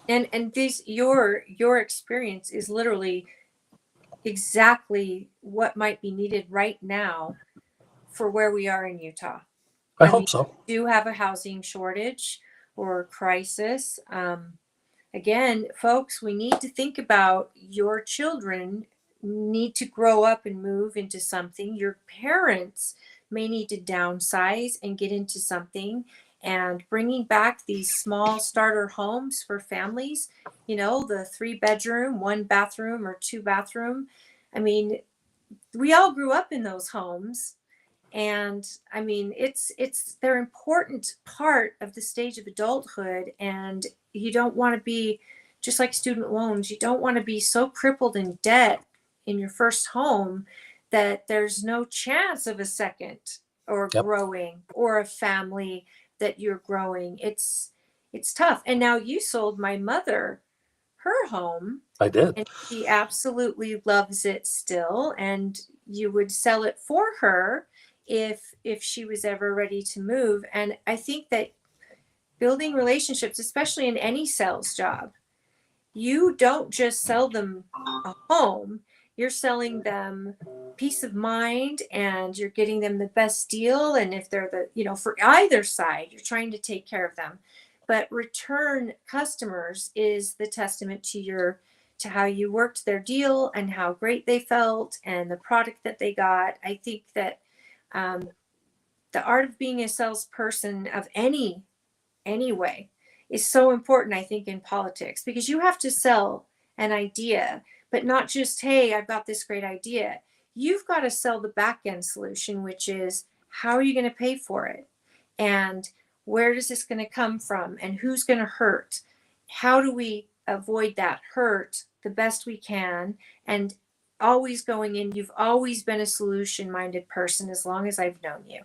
And these your experience is literally exactly what might be needed right now for where we are in Utah. I hope so. We do have a housing shortage or crisis. Again, folks, we need to think about your children need to grow up and move into something. Your parents may need to downsize and get into something. And bringing back these small starter homes for families, the 3-bedroom, 1 bathroom or 2 bathroom. I mean, we all grew up in those homes. And I mean, they're an important part of the stage of adulthood. And you don't want to be, just like student loans, you don't want to be so crippled in debt in your first home that there's no chance of a second or growing, or a family that you're growing. It's tough. And now you sold my mother her home. I did. And she absolutely loves it still. And you would sell it for her if she was ever ready to move. And I think that building relationships, especially in any sales job, you don't just sell them a home, you're selling them peace of mind, and you're getting them the best deal. And if they're for either side, you're trying to take care of them. But return customers is the testament to how you worked their deal and how great they felt and the product that they got. I think that the art of being a salesperson of any way is so important, I think, in politics, because you have to sell an idea, but not just, hey, I've got this great idea. You've got to sell the back end solution, which is, how are you going to pay for it? And where is this going to come from? And who's going to hurt? How do we avoid that hurt the best we can? And always going in, you've always been a solution-minded person as long as I've known you.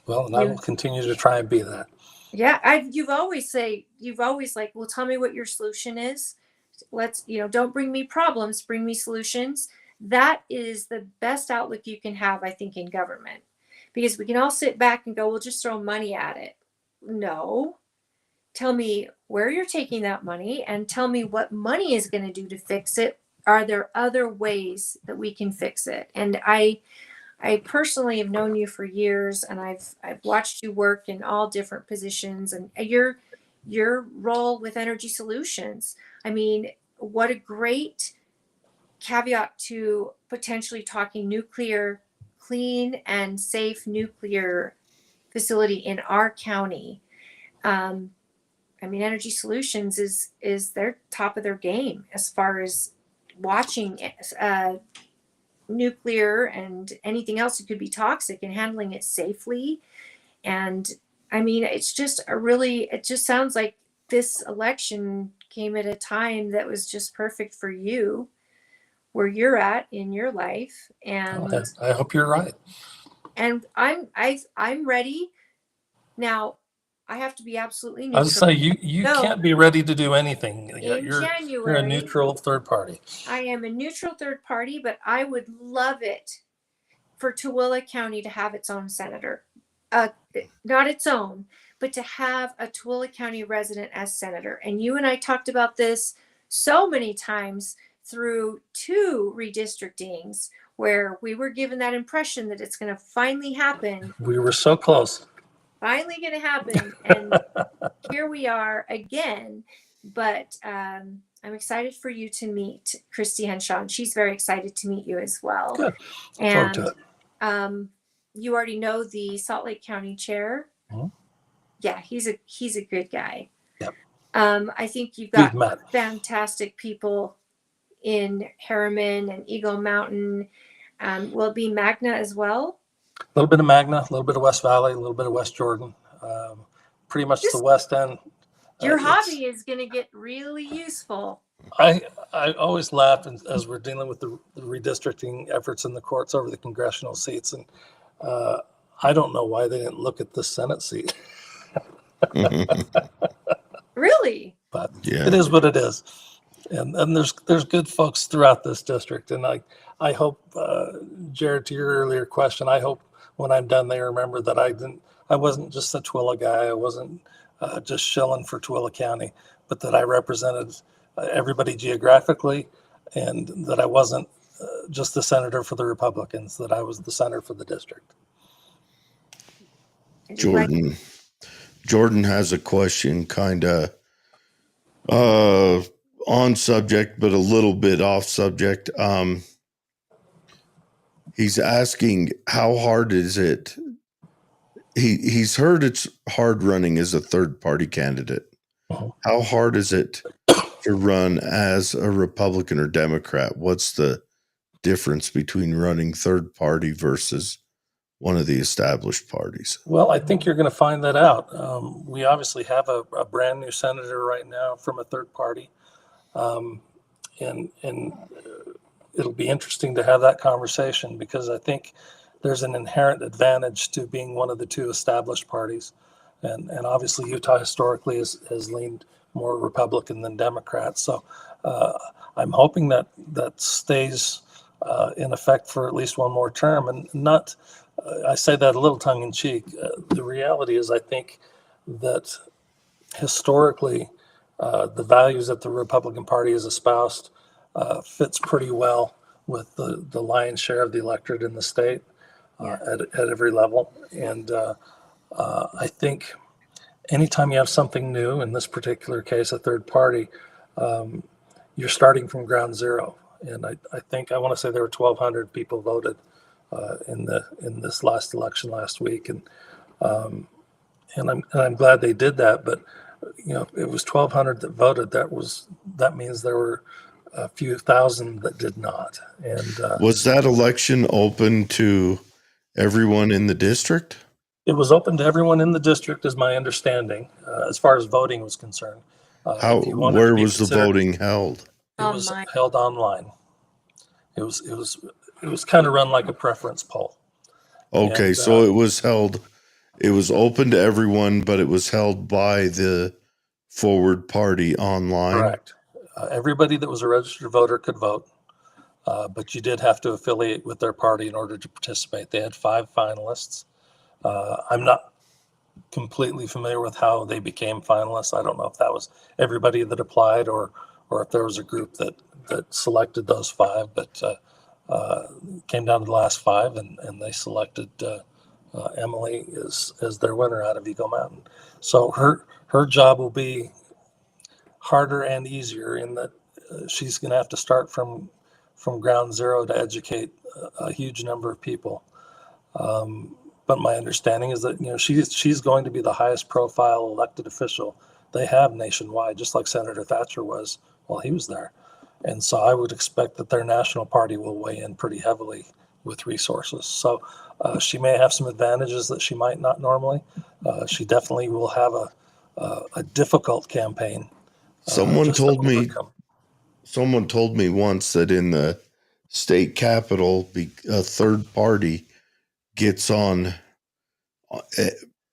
Well, and I will continue to try and be that. Yeah, you've always like, well, tell me what your solution is. Let's, don't bring me problems, bring me solutions. That is the best outlook you can have, I think, in government, because we can all sit back and go, we'll just throw money at it. No, tell me where you're taking that money and tell me what money is going to do to fix it. Are there other ways that we can fix it? And I I personally have known you for years, and I've watched you work in all different positions, and your role with Energy Solutions. I mean, what a great caveat to potentially talking nuclear, clean and safe nuclear facility in our county. I mean, Energy Solutions is their top of their game as far as watching nuclear and anything else that could be toxic and handling it safely. And I mean, it's just it just sounds like this election came at a time that was just perfect for you, where you're at in your life. And I hope you're right. and I'm ready. Now, I have to be absolutely I was neutral. say you No. can't be ready to do anything. In You're a January, neutral third party. I am a neutral third party, but I would love it for Tooele County to have its own senator. Not its own, but to have a Tooele County resident as senator. And you and I talked about this so many times through 2 redistrictings where we were given that impression that it's going to finally happen. We were so close. Finally going to happen. And here we are again. But I'm excited for you to meet Christy Henshaw. She's very excited to meet you as well. Good. And Forward to it. you already know the Salt Lake County chair. Mhm. Yeah, he's a good guy. Yep. I think you've got fantastic people in Harriman and Eagle Mountain. Will it be Magna as well? A little bit of Magna, a little bit of West Valley, a little bit of West Jordan. Pretty much the West End. Your hobby is going to get really useful. I always laugh as we're dealing with the redistricting efforts in the courts over the congressional seats, and I don't know why they didn't look at the Senate seat. Really? But it is what it is, and there's good folks throughout this district, and I hope, Jared, to your earlier question, I hope when I'm done they remember that I wasn't just a Tooele guy, I wasn't just shilling for Tooele County, but that I represented everybody geographically, and that I wasn't just the senator for the Republicans, that I was the senator for the district. Jordan has a question, kind of on subject, but a little bit off subject. He's asking, how hard is it? He's heard it's hard running as a third party candidate. How hard is it to run as a Republican or Democrat? What's the difference between running third party versus one of the established parties? Well, I think you're going to find that out. We obviously have a brand new senator right now from a third party. And it'll be interesting to have that conversation, because I think there's an inherent advantage to being one of the 2 established parties. And obviously Utah historically has leaned more Republican than Democrat. So I'm hoping that stays in effect for at least one more term. And not, I say that a little tongue in cheek. The reality is, I think that historically the values that the Republican Party has espoused fits pretty well with the lion's share of the electorate in the state at every level. And I think anytime you have something new, in this particular case, a third party, you're starting from ground zero. And I think, I want to say there were 1,200 people voted in this last election last week. And I'm glad they did that. But, it was 1,200 that voted. That means there were a few thousand that did not. And was that election open to everyone in the district? It was open to everyone in the district, is my understanding, as far as voting was concerned. Where was the voting held? It was held online. It was kind of run like a preference poll. Okay, and, so it was held. It was open to everyone, but it was held by the forward party online. Correct. Everybody that was a registered voter could vote, but you did have to affiliate with their party in order to participate. They had 5 finalists. I'm not completely familiar with how they became finalists. I don't know if that was everybody that applied or if there was a group that selected those 5, but came down to the last 5, and they selected Emily as their winner out of Eagle Mountain. So her job will be harder and easier in that she's going to have to start from ground zero to educate a huge number of people. But my understanding is that she's going to be the highest profile elected official they have nationwide, just like Senator Thatcher was while he was there. And so I would expect that their national party will weigh in pretty heavily with resources. So she may have some advantages that she might not normally. She definitely will have a difficult campaign. Someone told me once that in the state capitol, a third party gets on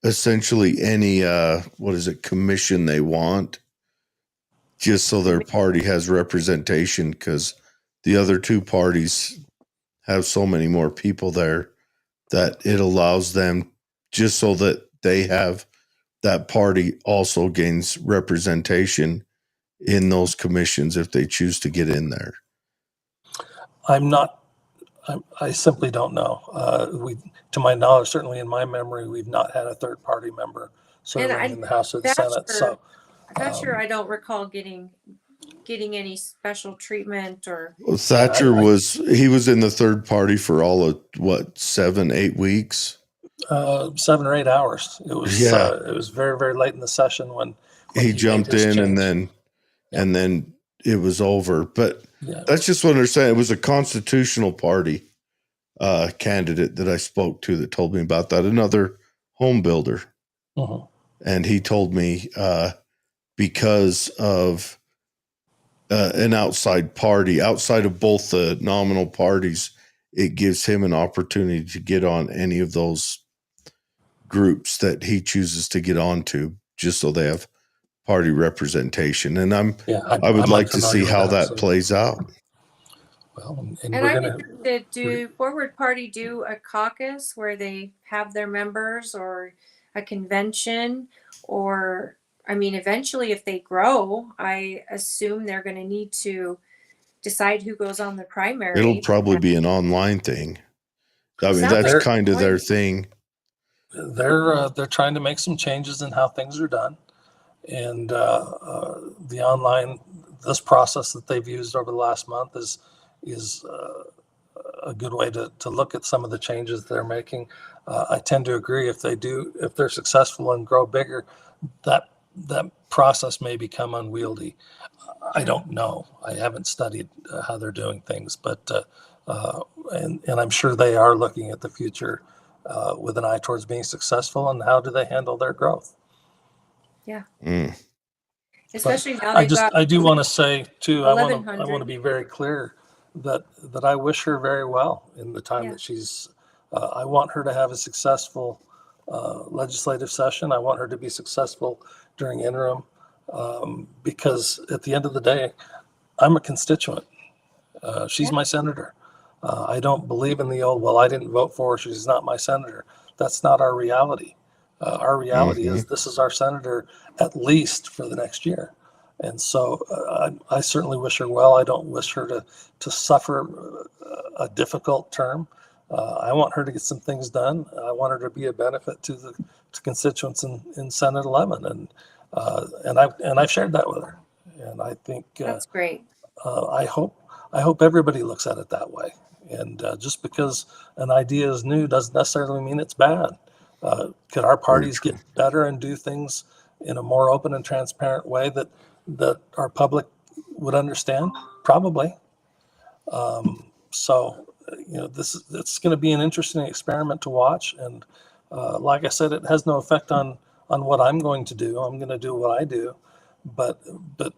essentially any commission they want, just so their party has representation, because the other two parties have so many more people there that it allows them, just so that they have, that party also gains representation in those commissions if they choose to get in there. I simply don't know. To my knowledge, certainly in my memory, we've not had a third party member serving in the House or the Senate. Thatcher, I don't recall getting any special treatment or. Well, Thatcher was in the third party for all of 7-8 weeks. 7 or 8 hours. It was very, very late in the session when he jumped in, and then it was over. But that's just what they're saying. It was a constitutional party candidate that I spoke to that told me about that. Another home builder. Uh-huh. And he told me because of an outside party, outside of both the nominal parties, it gives him an opportunity to get on any of those groups that he chooses to get onto, just so they have party representation. And I would like to see how that plays out. Well, and I think that do Forward Party do a caucus where they have their members, or a convention, or eventually if they grow, I assume they're going to need to decide who goes on the primary. It'll probably be an online thing. I mean, that's kind of their thing. They're trying to make some changes in how things are done, and the online, this process that they've used over the last month is a good way to look at some of the changes they're making. I tend to agree, if they're successful and grow bigger, that process may become unwieldy. I don't know. I haven't studied how they're doing things, but and I'm sure they are looking at the future with an eye towards being successful, and how do they handle their growth. Yeah. Especially now I do want to say too, I want to be very clear that I wish her very well in the time that she's I want her to have a successful legislative session. I want her to be successful during interim, because at the end of the day, I'm a constituent. She's my senator. I don't believe in the old, well, I didn't vote for her, she's not my senator. That's not our reality. Our reality is this is our senator at least for the next year. And so I certainly wish her well. I don't wish her to suffer a difficult term. I want her to get some things done. I want her to be a benefit to constituents in Senate 11, and I've shared that with her. And I think that's great. I hope everybody looks at it that way. And just because an idea is new doesn't necessarily mean it's bad. Could our parties get better and do things in a more open and transparent way that our public would understand? Probably. So, it's going to be an interesting experiment to watch. And like I said, it has no effect on what I'm going to do. I'm going to do what I do. But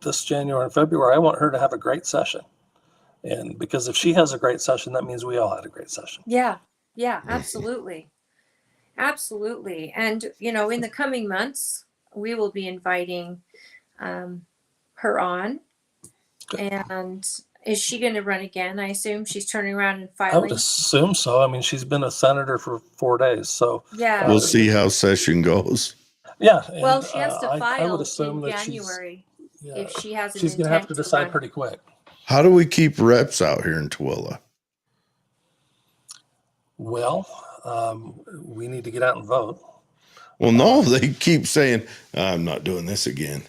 this January and February, I want her to have a great session. And because if she has a great session, that means we all had a great session. Yeah, absolutely. Absolutely. And, in the coming months, we will be inviting her on. And is she going to run again? I assume she's turning around and filing. I would assume so. I mean, she's been a senator for 4 days. So yeah, we'll see how session goes. Yeah. Well, she has to file I would assume in that January if she has an she's going to have to decide pretty quick. How do we keep reps out here in Tooele? Well, we need to get out and vote. Well, no, they keep saying, I'm not doing this again.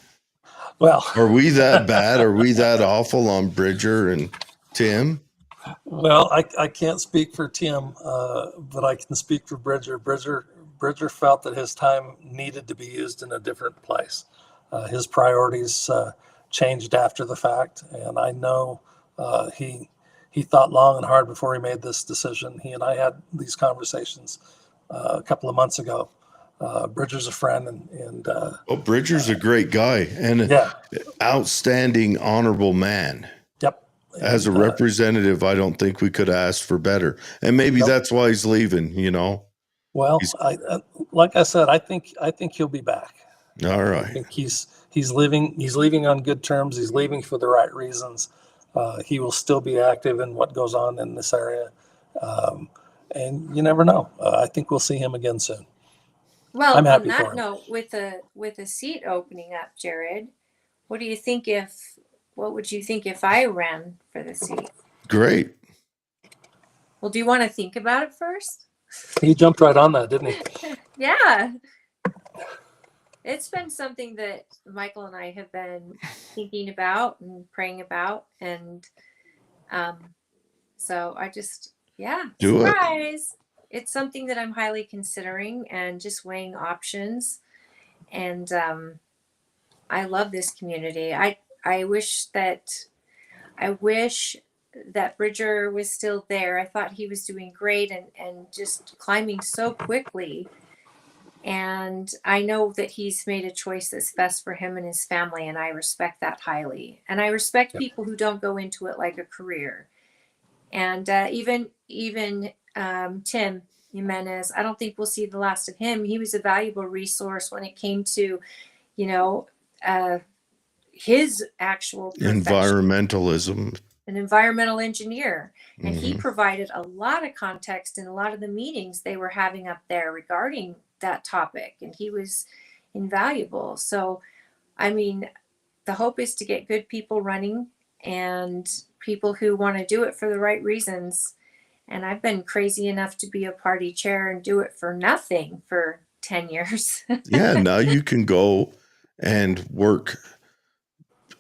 Well, Are we that bad? Are we that awful on Bridger and Tim? well, I can't speak for Tim, but I can speak for Bridger. Bridger felt that his time needed to be used in a different place. His priorities changed after the fact, and I know he thought long and hard before he made this decision. He and I had these conversations a couple of months ago. Bridger's a friend, and Oh, Bridger's a great guy and yeah, outstanding, honorable man. yep. As a And, representative, I don't think we could ask for better. And maybe Nope. that's why he's leaving, you know. well, like I said, I think he'll be back. All I right. think he's leaving on good terms. He's leaving for the right reasons. He will still be active in what goes on in this area, and you never know. I think we'll see him again soon. Well, I'm on happy for that him. note, with a seat opening up, Jared, what do you think what would you think if I ran for the seat? Great. Well, do you want to think about it first? He jumped right on that, didn't he? Yeah. It's been something that Michael and I have been thinking about and praying about. And so I just, Do it. surprise. It's something that I'm highly considering and just weighing options. And I love this community. I wish that Bridger was still there. I thought he was doing great and just climbing so quickly. And I know that he's made a choice that's best for him and his family, and I respect that highly. And I respect people who don't go into it like a career. And even Tim Jimenez, I don't think we'll see the last of him. He was a valuable resource when it came to, his actual profession. Environmentalism. An environmental engineer. And Mm-hmm. he provided a lot of context in a lot of the meetings they were having up there regarding that topic. And he was invaluable. So, I mean, the hope is to get good people running and people who want to do it for the right reasons. And I've been crazy enough to be a party chair and do it for nothing for 10 years. Yeah, now you can go and work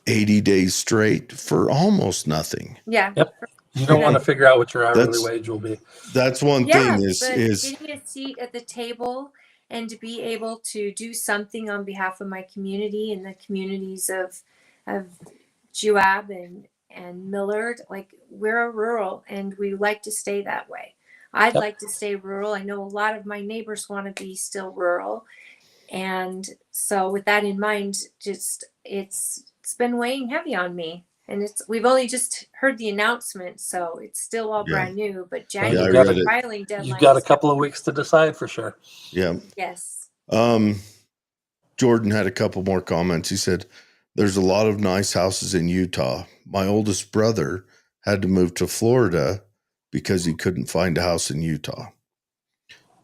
80 days straight for almost nothing. Yeah. Yep. You don't want to figure out what your hourly wage will be. That's one thing is getting a seat at the table and to be able to do something on behalf of my community and the communities of Juab and Millard. Like, we're a rural and we like to stay that way. I'd like to stay rural. I know a lot of my neighbors want to be still rural. And so with that in mind, just it's been weighing heavy on me. And we've only just heard the announcement, so it's still all brand new. But January filing deadline. You've got a couple of weeks to decide for sure. Yeah. Yes. Jordan had a couple more comments. He said, "There's a lot of nice houses in Utah. My oldest brother had to move to Florida because he couldn't find a house in Utah."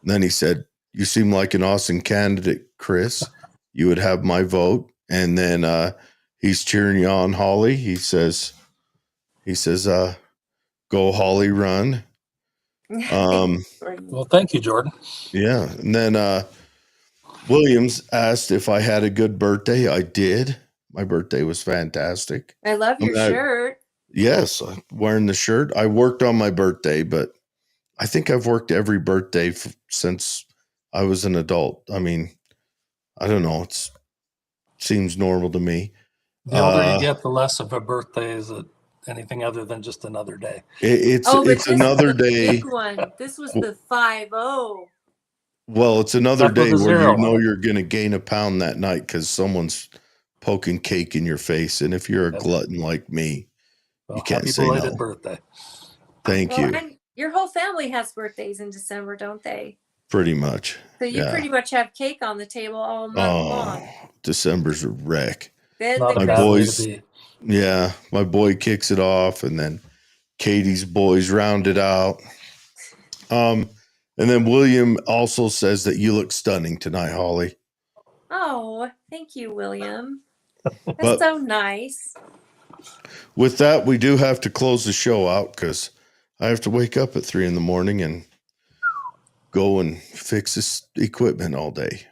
And then he said, "You seem like an awesome candidate, Chris. You would have my vote." And then he's cheering you on, Holly. He says, "Go Holly, run." Well, thank you, Jordan. Yeah. And then Williams asked if I had a good birthday. I did. My birthday was fantastic. I love your shirt. Yes, I'm wearing the shirt. I worked on my birthday, but I think I've worked every birthday since I was an adult. I mean, I don't know. It seems normal to me. The older you get, the less of a birthday is anything other than just another day. It's another day. Big one. This was the 5-0. Well, it's another day where you know on you're going to gain a pound that night because someone's poking cake in your face. And if you're a glutton like me, you can't say no. Happy belated birthday. Thank you. And your whole family has birthdays in December, don't they? Pretty much. So you pretty much have cake on the table all month long. December's a wreck. Then Not the a My bad way boys, to be. yeah, my boy kicks it off, and then Katie's boys round it out. And then William also says that you look stunning tonight, Holly. Oh, thank you, William. That's so nice. With that, we do have to close the show out because I have to wake up at 3 a.m. and go and fix this equipment all day.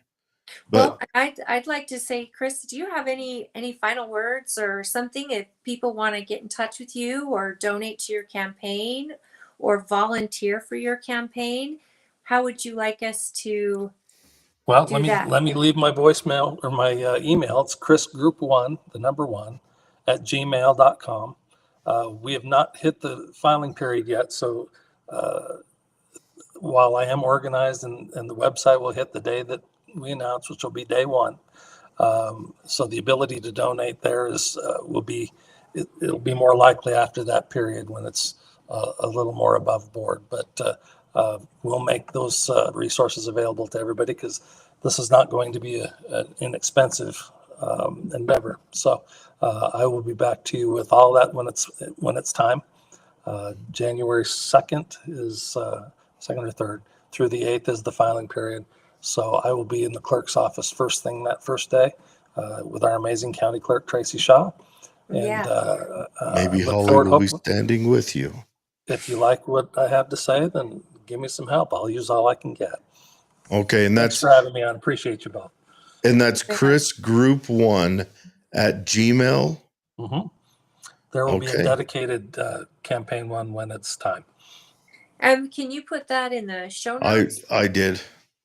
Well, But I'd like to say, Chris, do you have any final words or something if people want to get in touch with you or donate to your campaign or volunteer for your campaign? How would you like us to Well, do that? let me leave my voicemail or my email. It's chrisgroup1, the number 1, at gmail.com. We have not hit the filing period yet, so while I am organized and the website will hit the day that we announce, which will be day 1. So the ability to donate there will be it'll be more likely after that period when it's a little more above board. But we'll make those resources available to everybody because this is not going to be an inexpensive endeavor. So I will be back to you with all that when it's time. January 2nd is 2nd or 3rd through the 8th is the filing period. So I will be in the clerk's office first thing that first day with our amazing county clerk, Tracy Shaw. And Yeah. maybe look Holly forward, will be standing with you. if you like what I have to say, then give me some help. I'll use all I can get. Okay, and Thanks that's for having me on. Appreciate you both. and that's chrisgroup1 at gmail. Mm-hmm. There will be a Okay. dedicated campaign one when it's time. Can you put that in the show notes? I did.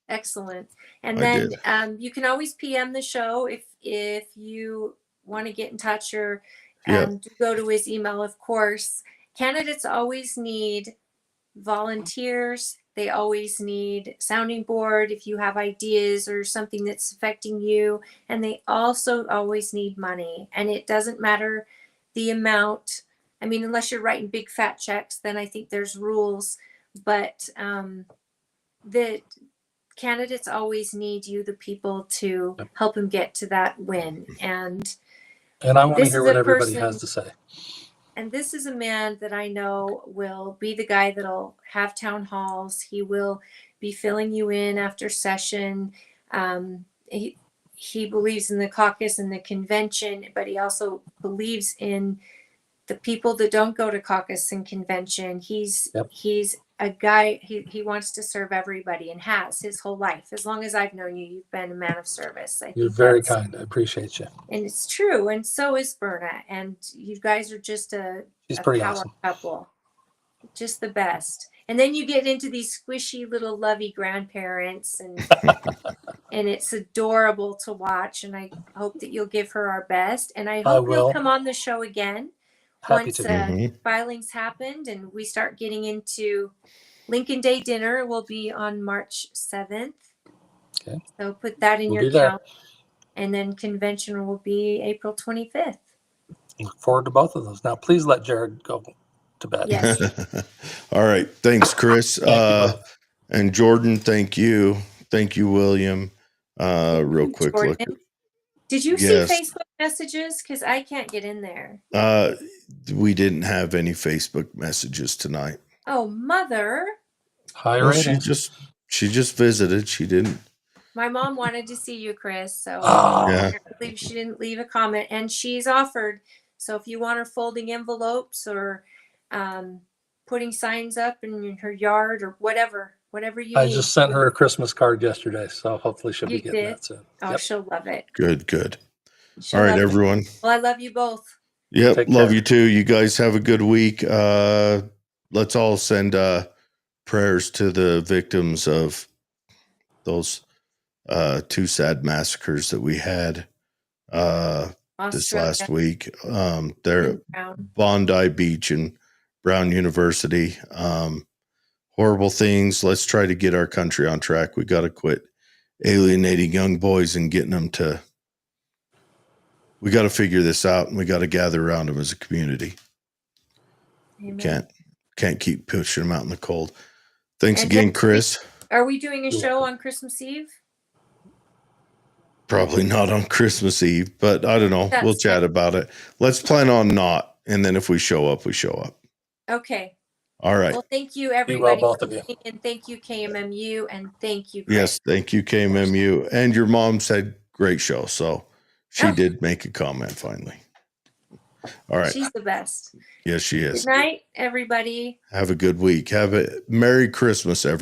Excellent. And I then did. you can always PM the show if you want to get in touch or Yeah. do go to his email, of course. Candidates always need volunteers. They always need sounding board if you have ideas or something that's affecting you. And they also always need money. And it doesn't matter the amount. I mean, unless you're writing big fat checks, then I think there's rules. But the candidates always need you, the people, to help them get to that win. And I want to this hear is what a everybody person, has to say. and this is a man that I know will be the guy that'll have town halls. He will be filling you in after session. He believes in the caucus and the convention, but he also believes in the people that don't go to caucus and convention. He's a guy, he wants to serve everybody and has his whole life. As long as I've known you, you've been a man of service. You're very kind. I appreciate you. And it's true. And so is Berna. And you guys are just She's a pretty power awesome. couple. Just the best. And then you get into these squishy little lovey grandparents and and it's adorable to watch. And I hope that you'll give her our best. And I hope you'll come on the show again. Happy Once to. filings happened and we start getting into Lincoln Day dinner, will be on March 7th. Okay. So put that in your calendar. And then convention will be April 25th. Look forward to both of those. Now, please let Jared go to bed. Yes. All right. Thanks, Chris. Thank you, and Jordan, thank you. Thank you, William. Real quick Jordan. look. Did you see Facebook messages? Because I can't get in there. We didn't have any Facebook messages tonight. Oh, mother. High well, rating. she just visited. She didn't. My mom wanted to see you, Chris. So yeah. I believe she didn't leave a comment, and she's offered. So if you want her folding envelopes or putting signs up in her yard or whatever you need. I just sent her a Christmas card yesterday, so hopefully she'll be getting that soon. Oh, she'll love it. Good. All right, everyone. Well, I love you both. Yep, love you too. You guys have a good week. Let's all send prayers to the victims of those 2 sad massacres that we had this last week. They're Bondi Beach and Brown University. Horrible things. Let's try to get our country on track. We got to quit alienating young boys and getting them to. We got to figure this out, and we got to gather around them as a community. Amen. Can't keep pushing them out in the cold. Thanks again, Chris. Are we doing a show on Christmas Eve? Probably not on Christmas Eve, but I don't know. We'll chat about it. Let's plan on not, and then if we show up, we show up. Okay. All right. Well, thank you, everybody, for listening, and thank you, KMMU, and thank you, Chris. Yes, thank you, KMMU. And your mom said great show, so she did make a comment finally. All right. She's the best. Yes, she is. Good night, everybody. Have a good week. Have a Merry Christmas, everyone.